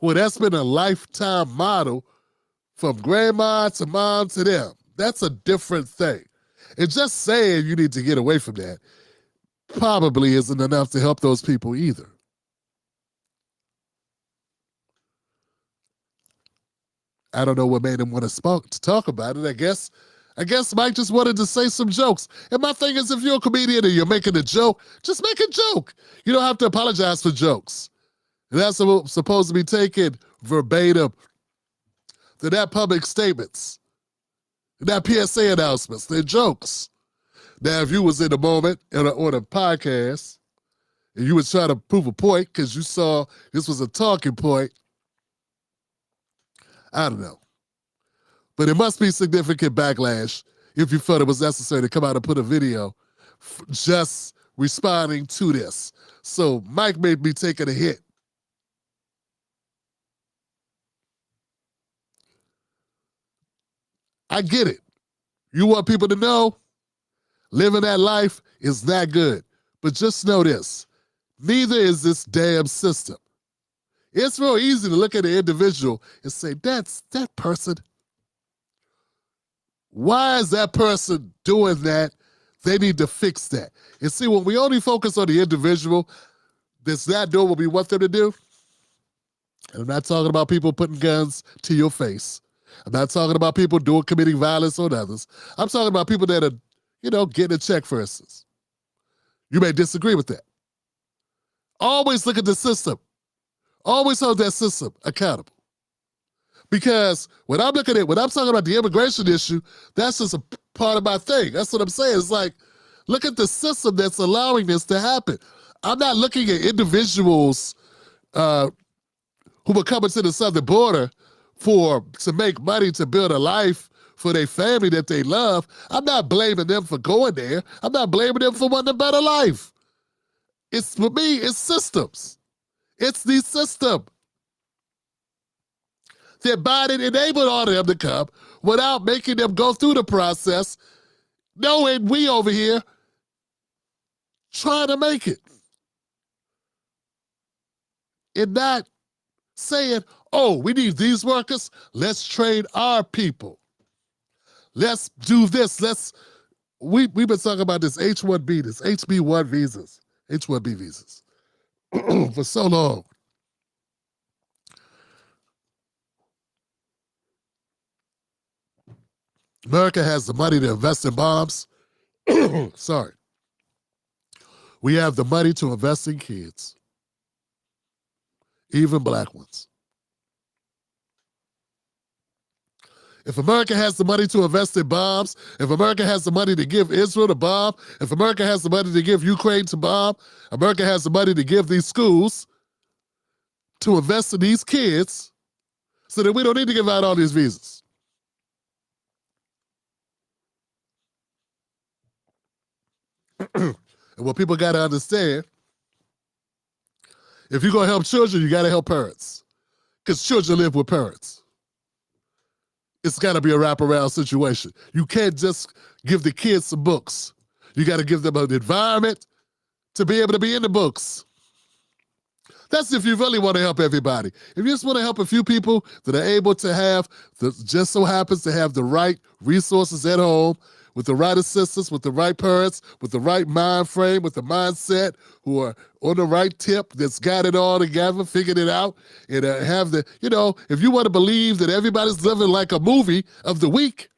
Well, that's been a lifetime model from grandma to mom to them. That's a different thing. And just saying you need to get away from that probably isn't enough to help those people either. I don't know what made him want to talk about it. I guess Mike just wanted to say some jokes. And my thing is, if you're a comedian and you're making a joke, just make a joke. You don't have to apologize for jokes. And that's supposed to be taken verbatim. They're not public statements. They're not PSA announcements. They're jokes. Now, if you was in the moment on a podcast and you was trying to prove a point because you saw this was a talking point, I don't know. But it must be significant backlash if you felt it was necessary to come out and put a video just responding to this. So Mike may be taking a hit. I get it. You want people to know living that life is not good. But just know this, neither is this damn system. It's real easy to look at an individual and say, that's that person. Why is that person doing that? They need to fix that. And see, when we only focus on the individual that's not doing what we want them to do, and I'm not talking about people putting guns to your face. I'm not talking about people committing violence on others. I'm talking about people that are, getting a check, for instance. You may disagree with that. Always look at the system. Always hold that system accountable. Because when I'm talking about the immigration issue, that's just a part of my thing. That's what I'm saying. It's like, look at the system that's allowing this to happen. I'm not looking at individuals who are coming to the southern border to make money to build a life for their family that they love, I'm not blaming them for going there. I'm not blaming them for wanting a better life. For me, it's systems. It's the system. Their body enabled all of them to come without making them go through the process, knowing we over here trying to make it. And not saying, oh, we need these workers, let's train our people. Let's do this. We've been talking about this H-1B, this HB1 visas, H-1B visas for so long. America has the money to invest in bombs. Sorry. We have the money to invest in kids, even black ones. If America has the money to invest in bombs, if America has the money to give Israel to bomb, if America has the money to give Ukraine to bomb, America has the money to give these schools to invest in these kids so that we don't need to give out all these visas. And what people got to understand, if you're going to help children, you got to help parents. Because children live with parents. It's got to be a wraparound situation. You can't just give the kids some books. You got to give them an environment to be able to be in the books. That's if you really want to help everybody. If you just want to help a few people that are able to have, just so happens to have the right resources at home, with the right assistants, with the right parents, with the right mind frame, with the mindset, who are on the right tip, that's got it all together, figured it out, and have the, if you want to believe that everybody's living like a movie of the week,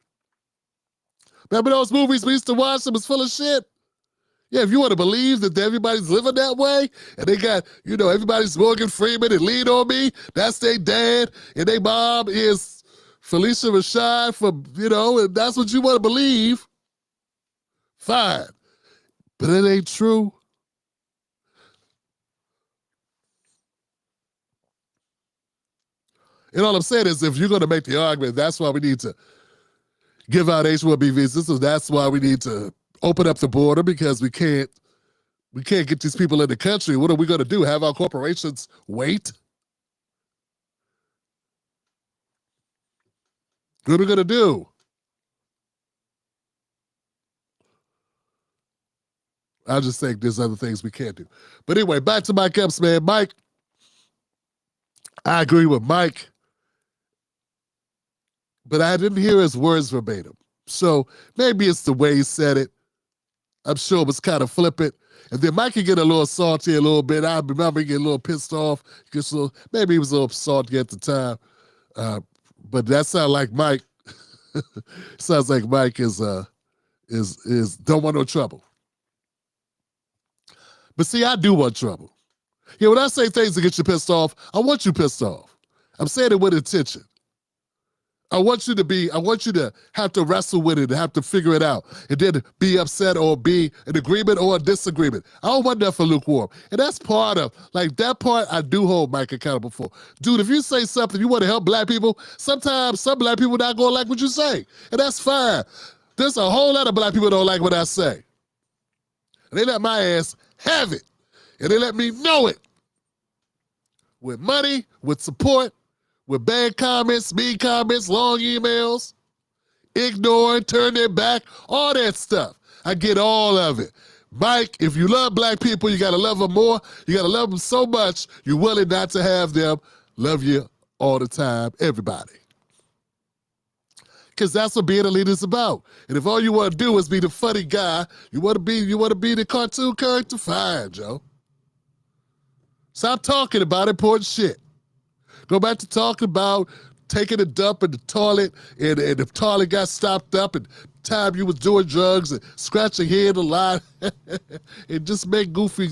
remember those movies we used to watch that was full of shit? Yeah, if you want to believe that everybody's living that way, and they got, everybody's Morgan Freeman and Lean on Me, that's their dad, and their mom is Felicia Rashad from, and that's what you want to believe, fine. But it ain't true. And all I'm saying is, if you're going to make the argument, that's why we need to give out H-1B visas, so that's why we need to open up the border, because we can't get these people in the country. What are we going to do? Have our corporations wait? What are we going to do? I just think there's other things we can't do. But anyway, back to Mike Epps, man. Mike, I agree with Mike, but I didn't hear his words verbatim. So maybe it's the way he said it. I'm sure it was kind of flippant. And then Mike could get a little salty a little bit. I remember he get a little pissed off. Maybe he was a little salty at the time. But that sounds like Mike. Sounds like Mike is don't want no trouble. But see, I do want trouble. Yeah, when I say things that get you pissed off, I want you pissed off. I'm saying it with intention. I want you to have to wrestle with it and have to figure it out, and then be upset or be in agreement or a disagreement. I don't want that for lukewarm. And that's part of, that part I do hold Mike accountable for. Dude, if you say something, you want to help black people, sometimes some black people not going to like what you say. And that's fine. There's a whole lot of black people don't like what I say. And they let my ass have it. And they let me know it. With money, with support, with bad comments, mean comments, long emails, ignoring, turn their back, all that stuff. I get all of it. Mike, if you love black people, you got to love them more. You got to love them so much, you're willing not to have them love you all the time, everybody. Because that's what being a leader is about. And if all you want to do is be the funny guy, you want to be the cartoon character, fine, Joe. Stop talking about important shit. Go back to talking about taking a dump in the toilet, and the toilet got stopped up, and time you was doing drugs and scratching your head a lot, and just make goofy,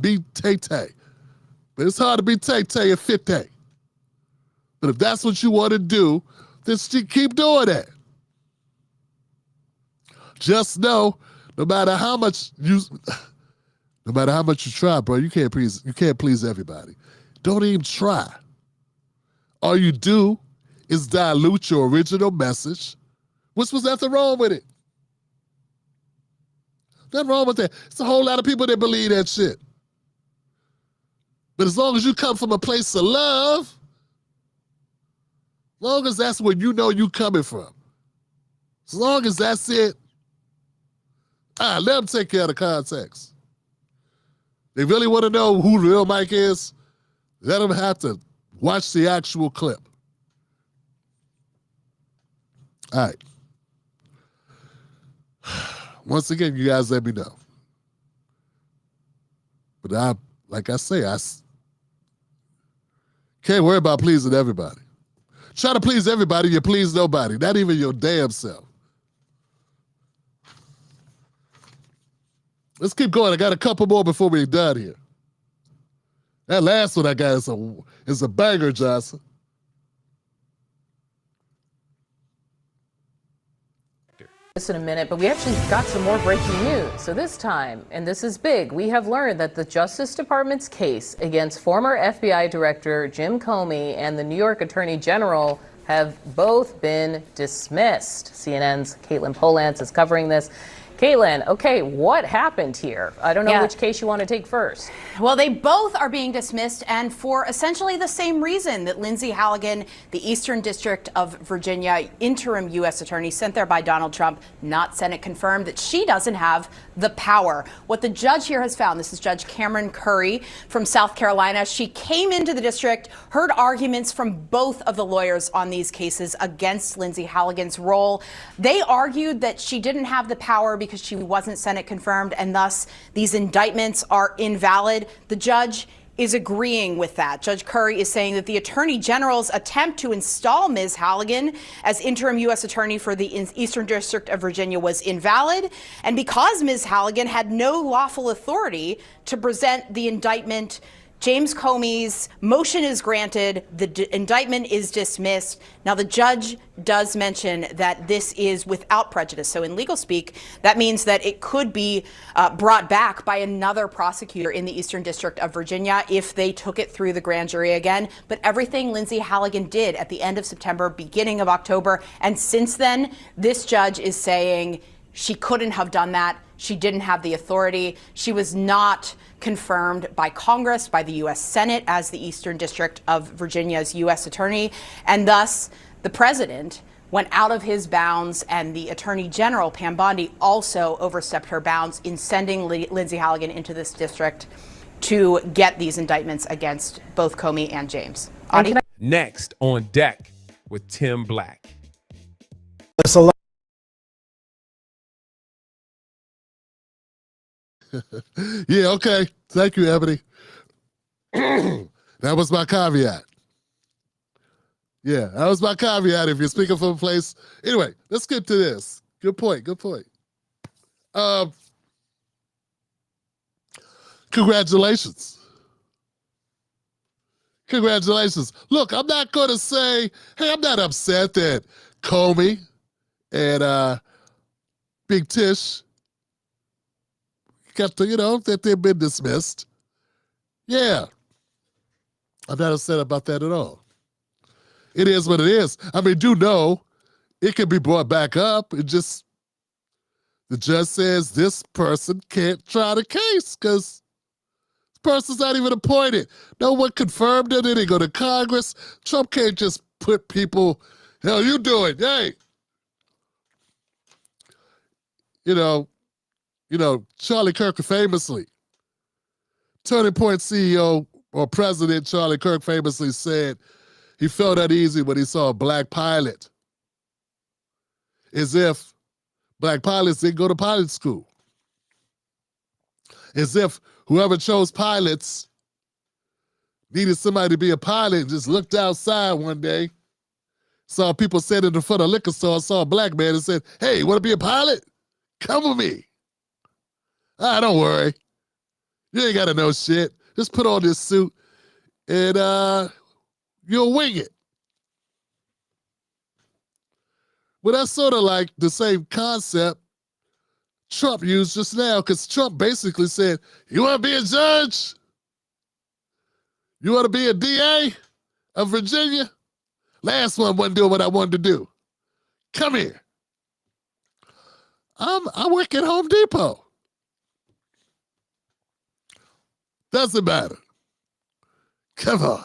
be Tay-Tay. But it's hard to be Tay-Tay and Fit-Tay. But if that's what you want to do, then keep doing that. Just know, no matter how much you try, bro, you can't please everybody. Don't even try. All you do is dilute your original message, which was nothing wrong with it. Nothing wrong with that. It's a whole lot of people that believe that shit. But as long as you come from a place of love, as long as that's where you know you coming from, as long as that's it, let them take care of the context. They really want to know who the real Mike is, let them have to watch the actual clip. All right. Once again, you guys let me know. But like I say, I can't worry about pleasing everybody. Try to please everybody, you please nobody, not even your damn self. Let's keep going. I got a couple more before we're done here. That last one I got is a banger, Johnson. This in a minute, but we actually got some more breaking news. So this time, and this is big, we have learned that the Justice Department's case against former FBI Director Jim Comey and the New York Attorney General have both been dismissed. CNN's Caitlin Polantz is covering this. Caitlin, okay, what happened here? I don't know which case you want to take first. Well, they both are being dismissed, and for essentially the same reason that Lindsay Halligan, the Eastern District of Virginia interim U.S. attorney sent there by Donald Trump, not Senate confirmed, that she doesn't have the power. What the judge here has found, this is Judge Cameron Curry from South Carolina. She came into the district, heard arguments from both of the lawyers on these cases against Lindsay Halligan's role. They argued that she didn't have the power because she wasn't Senate confirmed, and thus these indictments are invalid. The judge is agreeing with that. Judge Curry is saying that the Attorney General's attempt to install Ms. Halligan as interim U.S. attorney for the Eastern District of Virginia was invalid. And because Ms. Halligan had no lawful authority to present the indictment, James Comey's motion is granted, the indictment is dismissed. Now, the judge does mention that this is without prejudice. So in legal speak, that means that it could be brought back by another prosecutor in the Eastern District of Virginia if they took it through the grand jury again. But everything Lindsay Halligan did at the end of September, beginning of October, and since then, this judge is saying she couldn't have done that. She didn't have the authority. She was not confirmed by Congress, by the U.S. Senate as the Eastern District of Virginia's U.S. attorney. And thus, the president went out of his bounds, and the Attorney General, Pam Bondi, also overstepped her bounds in sending Lindsay Halligan into this district to get these indictments against both Comey and James. Audie? Next on deck with Tim Black. Yeah, okay. Thank you, Ebony. That was my caveat. Yeah, that was my caveat if you're speaking from a place. Anyway, let's get to this. Good point, good point. Congratulations. Congratulations. Look, I'm not going to say, hey, I'm not upset that Comey and Big Tish got to, that they've been dismissed. Yeah. I'm not upset about that at all. It is what it is. I mean, do know it can be brought back up. It just, the judge says this person can't try the case because this person's not even appointed. No one confirmed it. They didn't go to Congress. Trump can't just put people, hell, you do it. Hey. Charlie Kirk famously, Turning Point CEO or President Charlie Kirk famously said he felt uneasy when he saw a black pilot, as if black pilots didn't go to pilot school. As if whoever chose pilots needed somebody to be a pilot and just looked outside one day, saw people sitting in front of a liquor store, saw a black man and said, hey, you want to be a pilot? Come with me. Don't worry. You ain't got to know shit. Just put on this suit and you'll wing it. Well, that's sort of like the same concept Trump used just now, because Trump basically said, you want to be a judge? You want to be a DA of Virginia? Last one wasn't doing what I wanted to do. Come here. I work at Home Depot. Doesn't matter. Come on.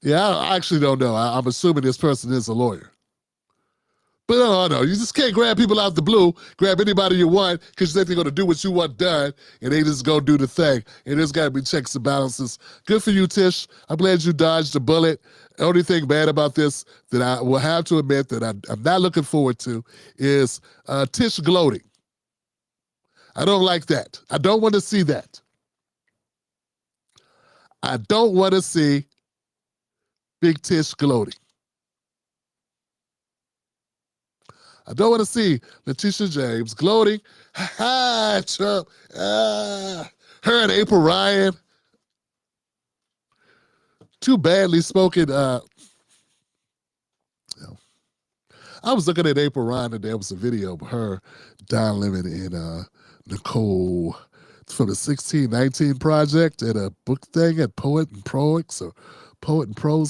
Yeah, I actually don't know. I'm assuming this person is a lawyer. But no, you just can't grab people out the blue, grab anybody you want, because you think they're going to do what you want done, and they just go do the thing. And there's got to be checks and balances. Good for you, Tish. I'm glad you dodged the bullet. The only thing bad about this that I will have to admit that I'm not looking forward to is Tish gloating. I don't like that. I don't want to see that. I don't want to see Big Tish gloating. I don't want to see Letitia James gloating. Ha ha, Trump. Her and April Ryan. Too badly spoken. I was looking at April Ryan and there was a video of her, Don Lemon, and Nicole from the 1619 Project at a book thing at Poet and Prose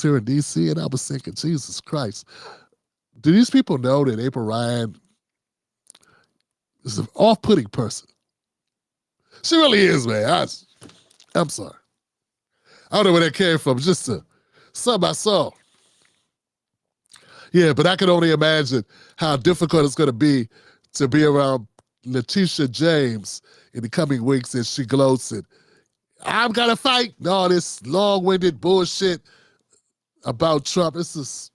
here in DC. And I was thinking, Jesus Christ. Do these people know that April Ryan is an off-putting person? She really is, man. I'm sorry. I don't know where that came from. Just something I saw. Yeah, but I can only imagine how difficult it's going to be around Letitia James in the coming weeks as she gloats and I'm going to fight all this long-winded bullshit about Trump. It's just...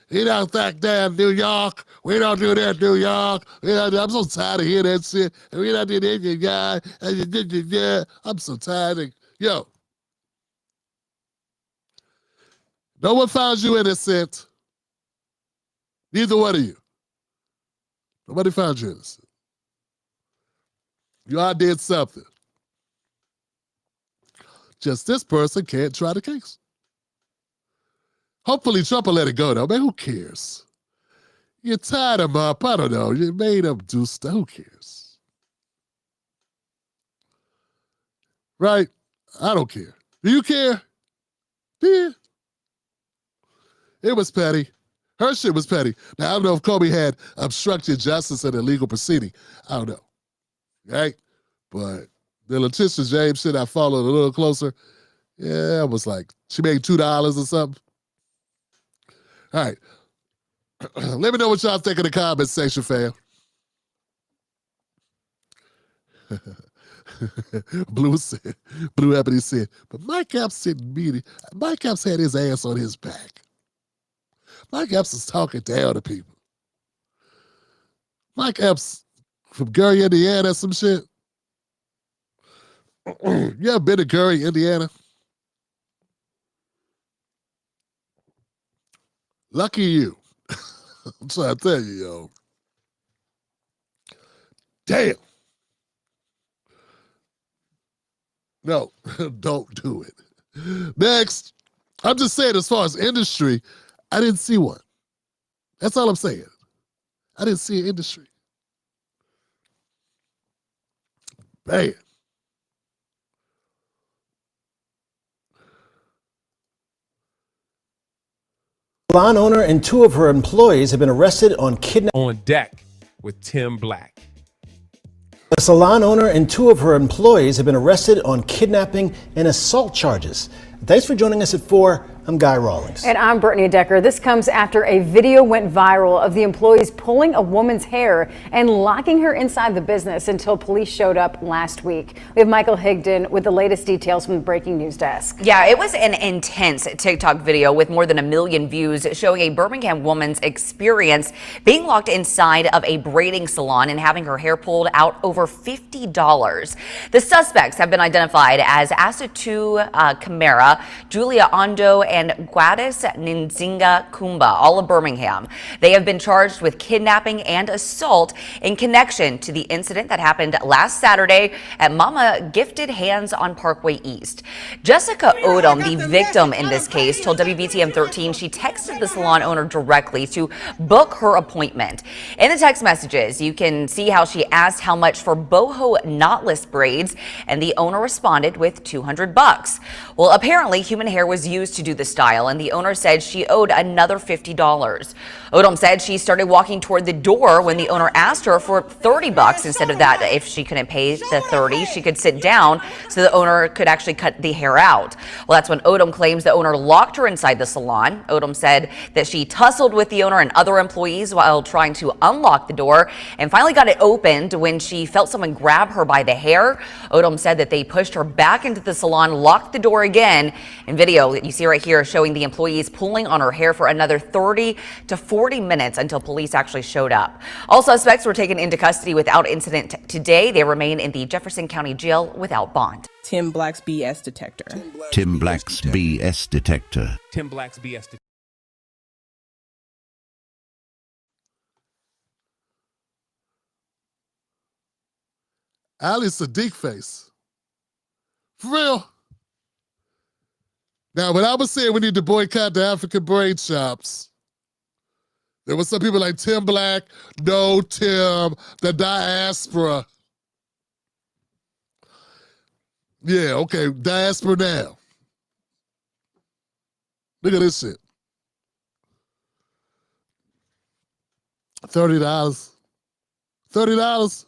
He don't think damn New York. We don't do that, New York. I'm so tired of hearing that shit. We don't do that, you guy. I'm so tired of... Yo. No one found you innocent. Neither one of you. Nobody found you innocent. You all did something. Just this person can't try the case. Hopefully Trump will let it go, though. Man, who cares? You tied him up. I don't know. You made him do stuff. Who cares? Right? I don't care. Do you care? Yeah. It was petty. Her shit was petty. Now, I don't know if Kobe had obstructed justice in a legal proceeding. I don't know. Right? But the Letitia James shit, I followed a little closer. Yeah, it was like, she made $2 or something. All right. Let me know what y'all think in the comment section, fam. Blue Ebony said, but Mike Epps didn't mean it. Mike Epps had his ass on his back. Mike Epps is talking down to people. Mike Epps from Gary, Indiana, some shit. You ever been to Gary, Indiana? Lucky you. I'm trying to tell you, yo. Damn. No, don't do it. Next. I'm just saying, as far as industry, I didn't see one. That's all I'm saying. I didn't see an industry. Man. Salon owner and 2 of her employees have been arrested on kidnapping. On Deck with Tim Black. The salon owner and 2 of her employees have been arrested on kidnapping and assault charges. Thanks for joining us at 4. I'm Guy Rawlings. And I'm Brittany Decker. This comes after a video went viral of the employees pulling a woman's hair and locking her inside the business until police showed up last week. We have Michael Higdon with the latest details from the breaking news desk. Yeah, it was an intense TikTok video with more than 1 million views showing a Birmingham woman's experience being locked inside of a braiding salon and having her hair pulled out over $50. The suspects have been identified as Asatu Camara, Julia Ondo, and Gladys Nzinga Kumba, all of Birmingham. They have been charged with kidnapping and assault in connection to the incident that happened last Saturday at Mama Gifted Hands on Parkway East. Jessica Odom, the victim in this case, told WBTM 13 she texted the salon owner directly to book her appointment. In the text messages, you can see how she asked how much for boho knotless braids, and the owner responded with $200. Well, apparently human hair was used to do the style, and the owner said she owed another $50. Odom said she started walking toward the door when the owner asked her for $30 instead of that. If she couldn't pay the $30, she could sit down so the owner could actually cut the hair out. Well, that's when Odom claims the owner locked her inside the salon. Odom said that she tussled with the owner and other employees while trying to unlock the door and finally got it opened when she felt someone grab her by the hair. Odom said that they pushed her back into the salon, locked the door again. In video that you see right here showing the employees pulling on her hair for another 30 to 40 minutes until police actually showed up. All suspects were taken into custody without incident today. They remain in the Jefferson County Jail without bond. Tim Black's BS detector. Tim Black's BS detector. Tim Black's BS detector. Ali Sadiq face. For real. Now, when I was saying we need to boycott the African braid shops, there were some people like Tim Black, no Tim, the diaspora. Yeah, okay, diaspora now. Look at this shit. $30. $30?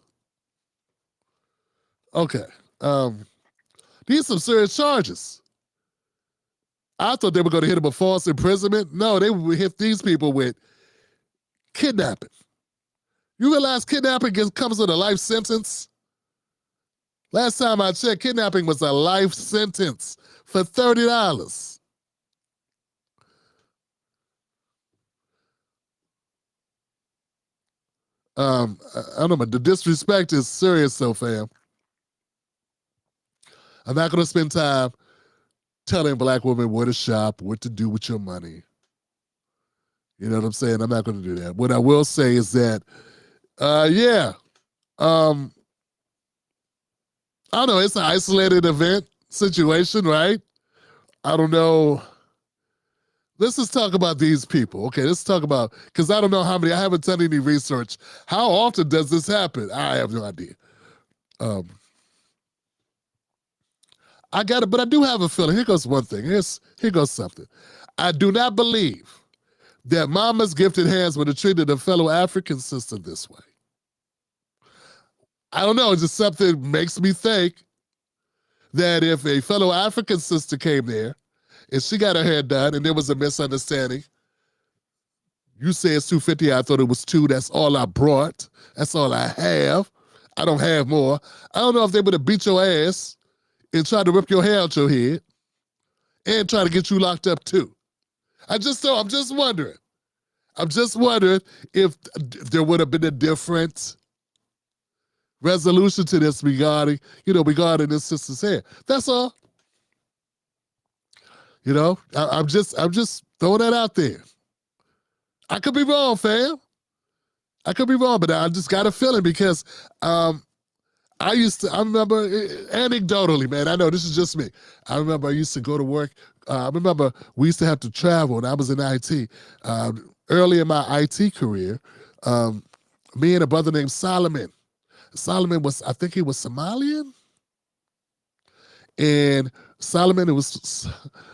Okay. These some serious charges. I thought they were going to hit them with false imprisonment. No, they would hit these people with kidnapping. You realize kidnapping comes with a life sentence? Last time I checked, kidnapping was a life sentence for $30. I don't know, but the disrespect is serious though, fam. I'm not going to spend time telling black women where to shop, what to do with your money. You know what I'm saying? I'm not going to do that. What I will say is that, I don't know, it's an isolated event situation, right? I don't know. Let's just talk about these people. Okay, let's talk about, because I don't know how many, I haven't done any research. How often does this happen? I have no idea. I got it, but I do have a feeling. Here goes one thing. Here goes something. I do not believe that Mama's Gifted Hands would have treated a fellow African sister this way. I don't know, it's just something makes me think that if a fellow African sister came there and she got her hair done and there was a misunderstanding, you say it's $250, I thought it was $2, that's all I brought, that's all I have, I don't have more. I don't know if they would have beat your ass and tried to rip your hair out your head and try to get you locked up too. I'm just wondering. I'm just wondering if there would have been a different resolution to this regarding this sister's hair. That's all. You know, I'm just throwing that out there. I could be wrong, fam. I could be wrong, but I just got a feeling because I remember, anecdotally, man, I know this is just me. I remember I used to go to work. I remember we used to have to travel, and I was in IT. Early in my IT career, me and a brother named Solomon. Solomon was, I think he was Somalian. And Solomon, it was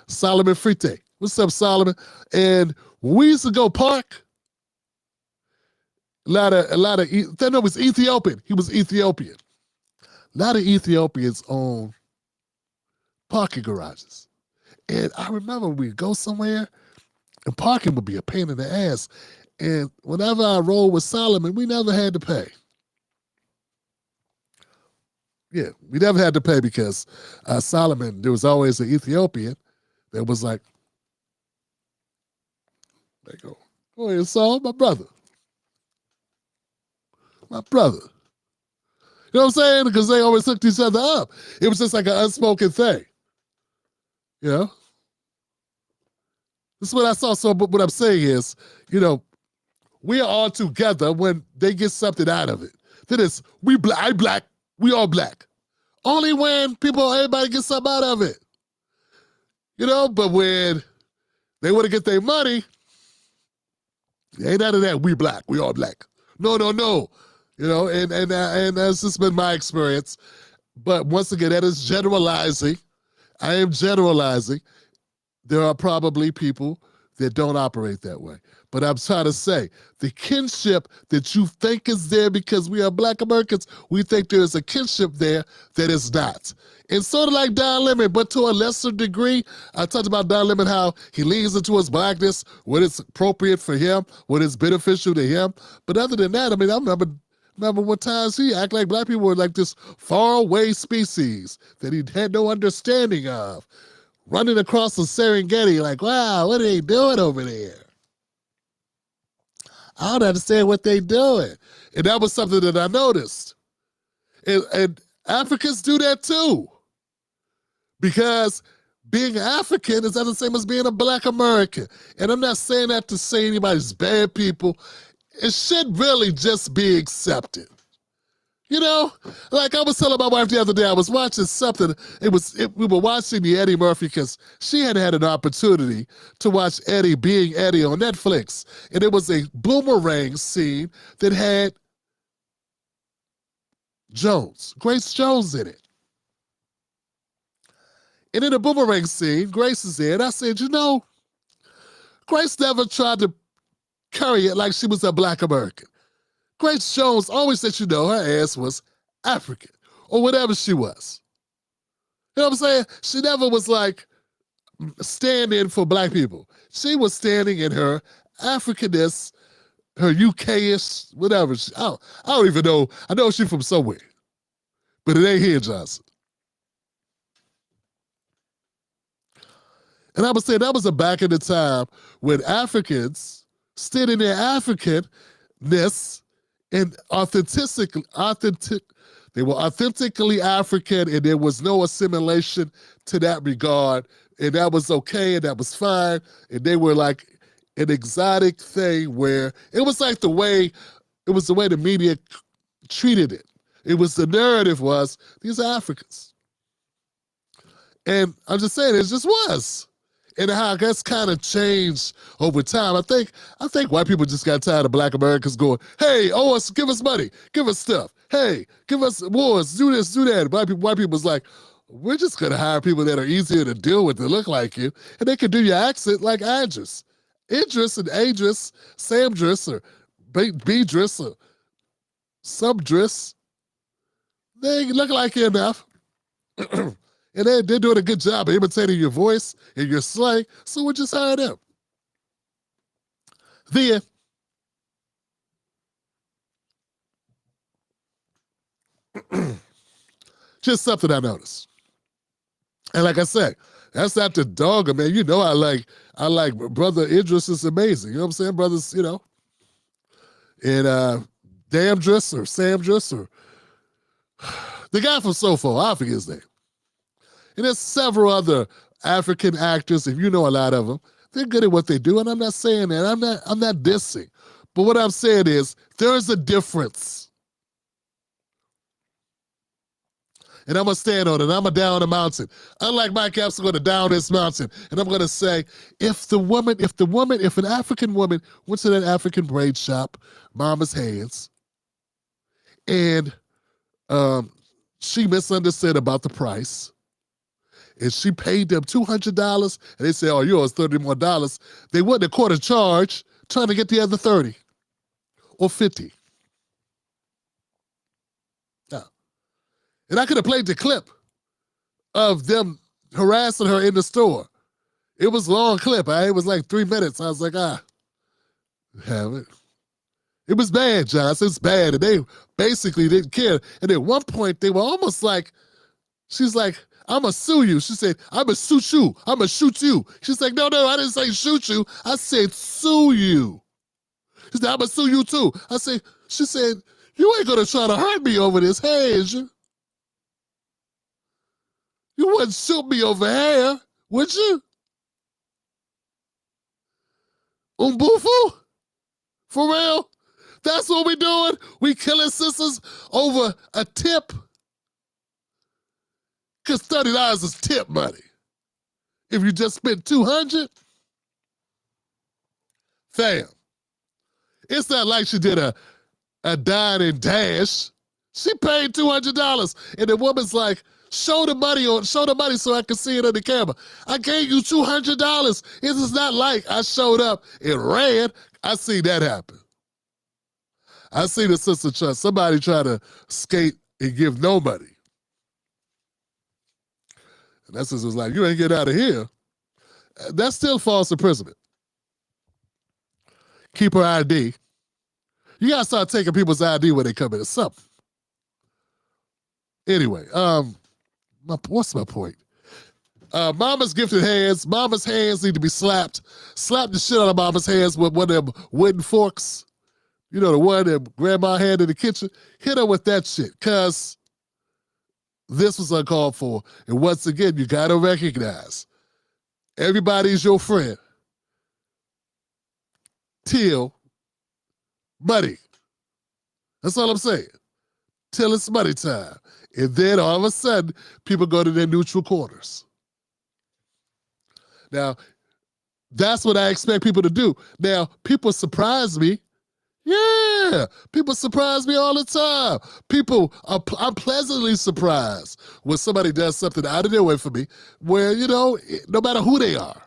Solomon Frite. What's up, Solomon? And when we used to go park, no, it was Ethiopian. He was Ethiopian. A lot of Ethiopians own parking garages. And I remember we'd go somewhere and parking would be a pain in the ass. And whenever I rolled with Solomon, we never had to pay. Yeah, we never had to pay because Solomon, there was always an Ethiopian that was like, they go ahead, Saul, my brother. My brother. You know what I'm saying? Because they always hooked each other up. It was just like an unspoken thing. You know? This is what I saw. So what I'm saying is, we are all together when they get something out of it. That is, I black, we all black. Only when everybody gets something out of it. But when they want to get their money, ain't none of that, we black, we all black. No. And that's just been my experience. But once again, that is generalizing. I am generalizing. There are probably people that don't operate that way. But I'm trying to say, the kinship that you think is there because we are black Americans, we think there is a kinship there that is not. And sort of like Don Lemon, but to a lesser degree. I talked about Don Lemon, how he leans into his blackness, when it's appropriate for him, when it's beneficial to him. But other than that, I remember what times he acted like black people were like this faraway species that he had no understanding of. Running across the Serengeti like, wow, what are they doing over there? I don't understand what they doing. And that was something that I noticed. And Africans do that too. Because being African is not the same as being a black American. And I'm not saying that to say anybody's bad people. It should really just be accepted. Like I was telling my wife the other day, I was watching something. We were watching the Eddie Murphy because she had an opportunity to watch Eddie being Eddie on Netflix. And it was a boomerang scene that had Grace Jones in it. And in the boomerang scene, Grace is there. And I said, Grace never tried to carry it like she was a black American. Grace Jones always said, her ass was African or whatever she was. You know what I'm saying? She never was like standing for black people. She was standing in her Africanness, her UK-ish, whatever. I don't even know. I know she's from somewhere, but it ain't here, Johnson. And I would say that was back in the time when Africans stood in their Africanness and they were authentically African, and there was no assimilation to that regard, and that was okay, and that was fine, and they were like an exotic thing where it was like the way the media treated it. It was the narrative was, these are Africans. And I'm just saying, it just was. And how that's kind of changed over time. I think white people just got tired of black Americans going, hey, give us money, give us stuff. Hey, give us wars, do this, do that. White people was like, we're just gonna hire people that are easier to deal with, that look like you, and they can do your accent like Idris and Adris, Samdris or Beadris or Subdris. They look like you enough. And they're doing a good job of imitating your voice and your slang, so we'll just hire them. Then, just something I noticed. And like I said, that's not the dog, man. I like Brother Idris is amazing. You know what I'm saying? Brothers, and Damdris or Samdris or the guy from Sofo, I forget his name. And there's several other African actors, if you know a lot of them, they're good at what they do, and I'm not saying that. I'm not dissing. But what I'm saying is, there is a difference. And I'm going to stand on it. I'm going to down the mountain. Unlike Mike Epps, I'm going to down this mountain. And I'm going to say, if an African woman went to that African braid shop, Mama's Hands, and she misunderstood about the price, and she paid them $200, and they say, oh, you owe us $30 more. They wouldn't have caught a charge trying to get the other 30 or 50. No. And I could have played the clip of them harassing her in the store. It was a long clip. It was like 3 minutes. I was like, have it. It was bad, Josh. It's bad. And they basically didn't care. And at one point, they were almost like, she's like, I'm going to sue you. She said, I'm going to shoot you. I'm going to shoot you. She's like, no, I didn't say shoot you. I said sue you. She said, I'm going to sue you too. She said, you ain't going to try to hurt me over this hair, is you? You wouldn't shoot me over hair, would you? Umbufu? For real? That's what we doing? We killing sisters over a tip? Because $30 is tip money. If you just spent $200, fam, it's not like she did a dine and dash. She paid $200, and the woman's like, show the money so I can see it on the camera. I gave you $200. It is not like I showed up and ran. I see that happen. I see the sister somebody try to skate and give no money. And that sister was like, you ain't get out of here. That's still false imprisonment. Keep her ID. You gotta start taking people's ID when they come in or something. Anyway, what's my point? Mama's gifted hands. Mama's hands need to be slapped. Slap the shit out of mama's hands with one of them wooden forks. You know, the one that grandma had in the kitchen. Hit her with that shit, because this was uncalled for. And once again, you gotta recognize everybody's your friend till money. That's all I'm saying. Till it's money time. And then all of a sudden, people go to their neutral quarters. Now, that's what I expect people to do. Now, people surprise me. Yeah, people surprise me all the time. I'm pleasantly surprised when somebody does something out of their way for me, where, you know, no matter who they are,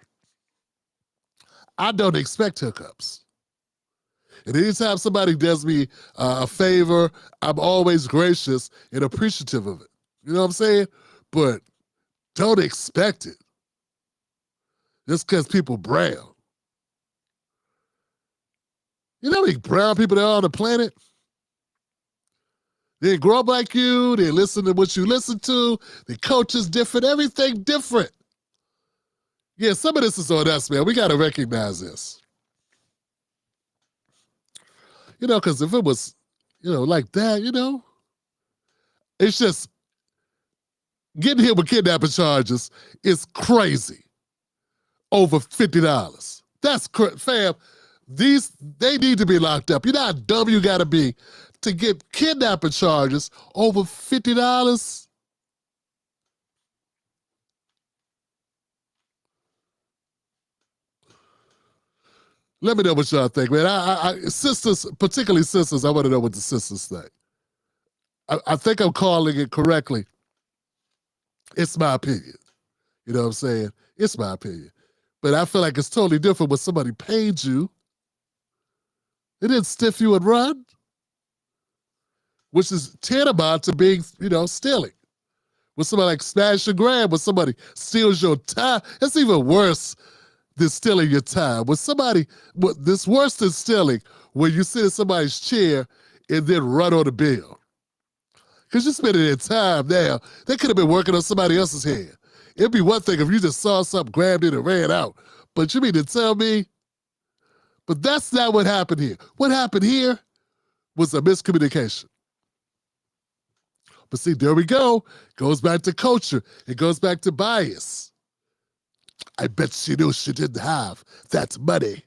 I don't expect hookups. And anytime somebody does me a favor, I'm always gracious and appreciative of it. You know what I'm saying? But don't expect it. Just because people brown. You know how many brown people there are on the planet? They didn't grow up like you. They listen to what you listen to. The culture's different. Everything different. Yeah, some of this is on us, man. We got to recognize this. You know, because if it was, you know, like that, you know, it's just getting hit with kidnapping charges is crazy. Over $50. That's fam. They need to be locked up. You know how dumb you got to be to get kidnapping charges over $50? Let me know what y'all think, man. Sisters, particularly sisters, I want to know what the sisters think. I think I'm calling it correctly. It's my opinion. You know what I'm saying? It's my opinion. But I feel like it's totally different when somebody paid you. They didn't stiff you and run, which is tantamount to being, you know, stealing. When somebody like snatch and grab, when somebody steals your time, that's even worse than stealing your time. When somebody, this worse than stealing, when you sit in somebody's chair and then run on the bill. Because you're spending their time now. They could have been working on somebody else's head. It'd be one thing if you just saw something, grabbed it, and ran out. But you mean to tell me? But that's not what happened here. What happened here was a miscommunication. But see, there we go. Goes back to culture. It goes back to bias. I bet she knew she didn't have that money.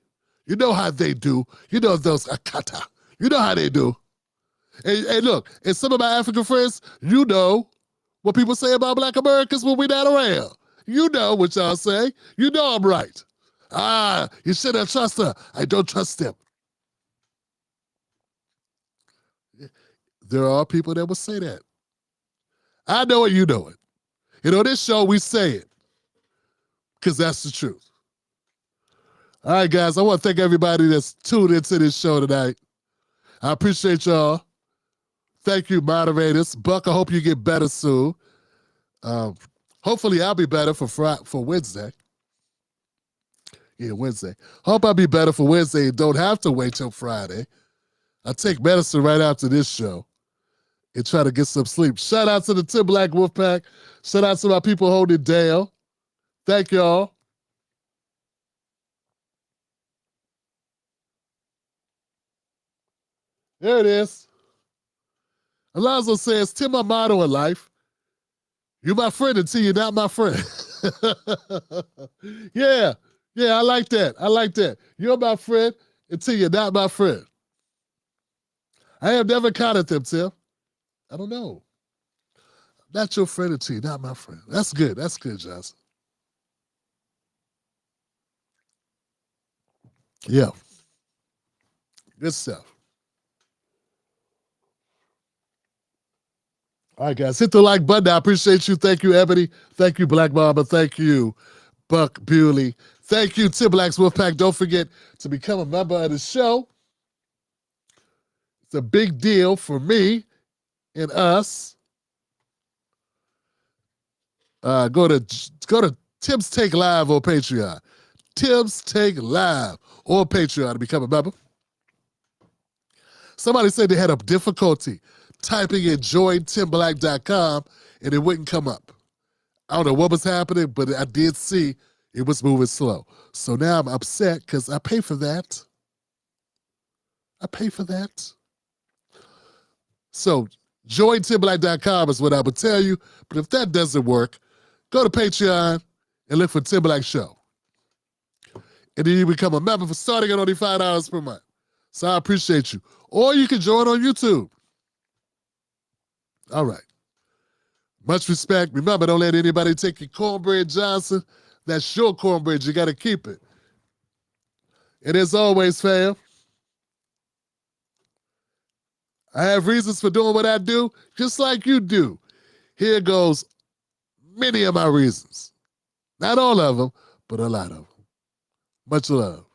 You know how they do. You know those akata. You know how they do. And look, and some of my African friends, you know what people say about Black Americans when we're not around. You know what y'all say. You know I'm right. You shouldn't trust her. I don't trust them. There are people that will say that. I know it, you know it. You know, this show, we say it because that's the truth. All right, guys, I want to thank everybody that's tuned into this show tonight. I appreciate y'all. Thank you, moderators. Buck, I hope you get better soon. Hopefully, I'll be better for Wednesday. Yeah, Wednesday. Hope I'll be better for Wednesday and don't have to wait till Friday. I take medicine right after this show and try to get some sleep. Shout out to the Tim Black Wolfpack. Shout out to my people holding it down. Thank y'all. There it is. Alonzo says, Tim, my motto in life, you're my friend until you're not my friend. Yeah, Yeah, I like that. I like that. You're my friend until you're not my friend. I have never counted them, Tim. I don't know. Not your friend until you're not my friend. That's good. That's good, Johnson. Yeah. Good stuff. All right, guys. Hit the like button. I appreciate you. Thank you, Ebony. Thank you, Black Mama. Thank you, Buck Bewley. Thank you, Tim Black's Wolfpack. Don't forget to become a member of the show. It's a big deal for me and us. Go to Tim's Take Live on Patreon. Tim's Take Live on Patreon to become a member. Somebody said they had a difficulty typing in jointimblack.com and it wouldn't come up. I don't know what was happening, but I did see it was moving slow. So now I'm upset because I pay for that. I pay for that. So jointimblack.com is what I would tell you. But if that doesn't work, go to Patreon and look for Tim Black Show. And then you become a member for starting at only $5 per month. So I appreciate you. Or you can join on YouTube. All right. Much respect. Remember, don't let anybody take your cornbread, Johnson. That's your cornbread. You got to keep it. And as always, fam, I have reasons for doing what I do, just like you do. Here goes many of my reasons. Not all of them, but a lot of them. Much love.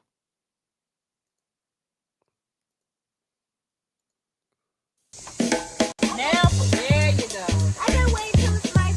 Now, there you go. I can wait till it's my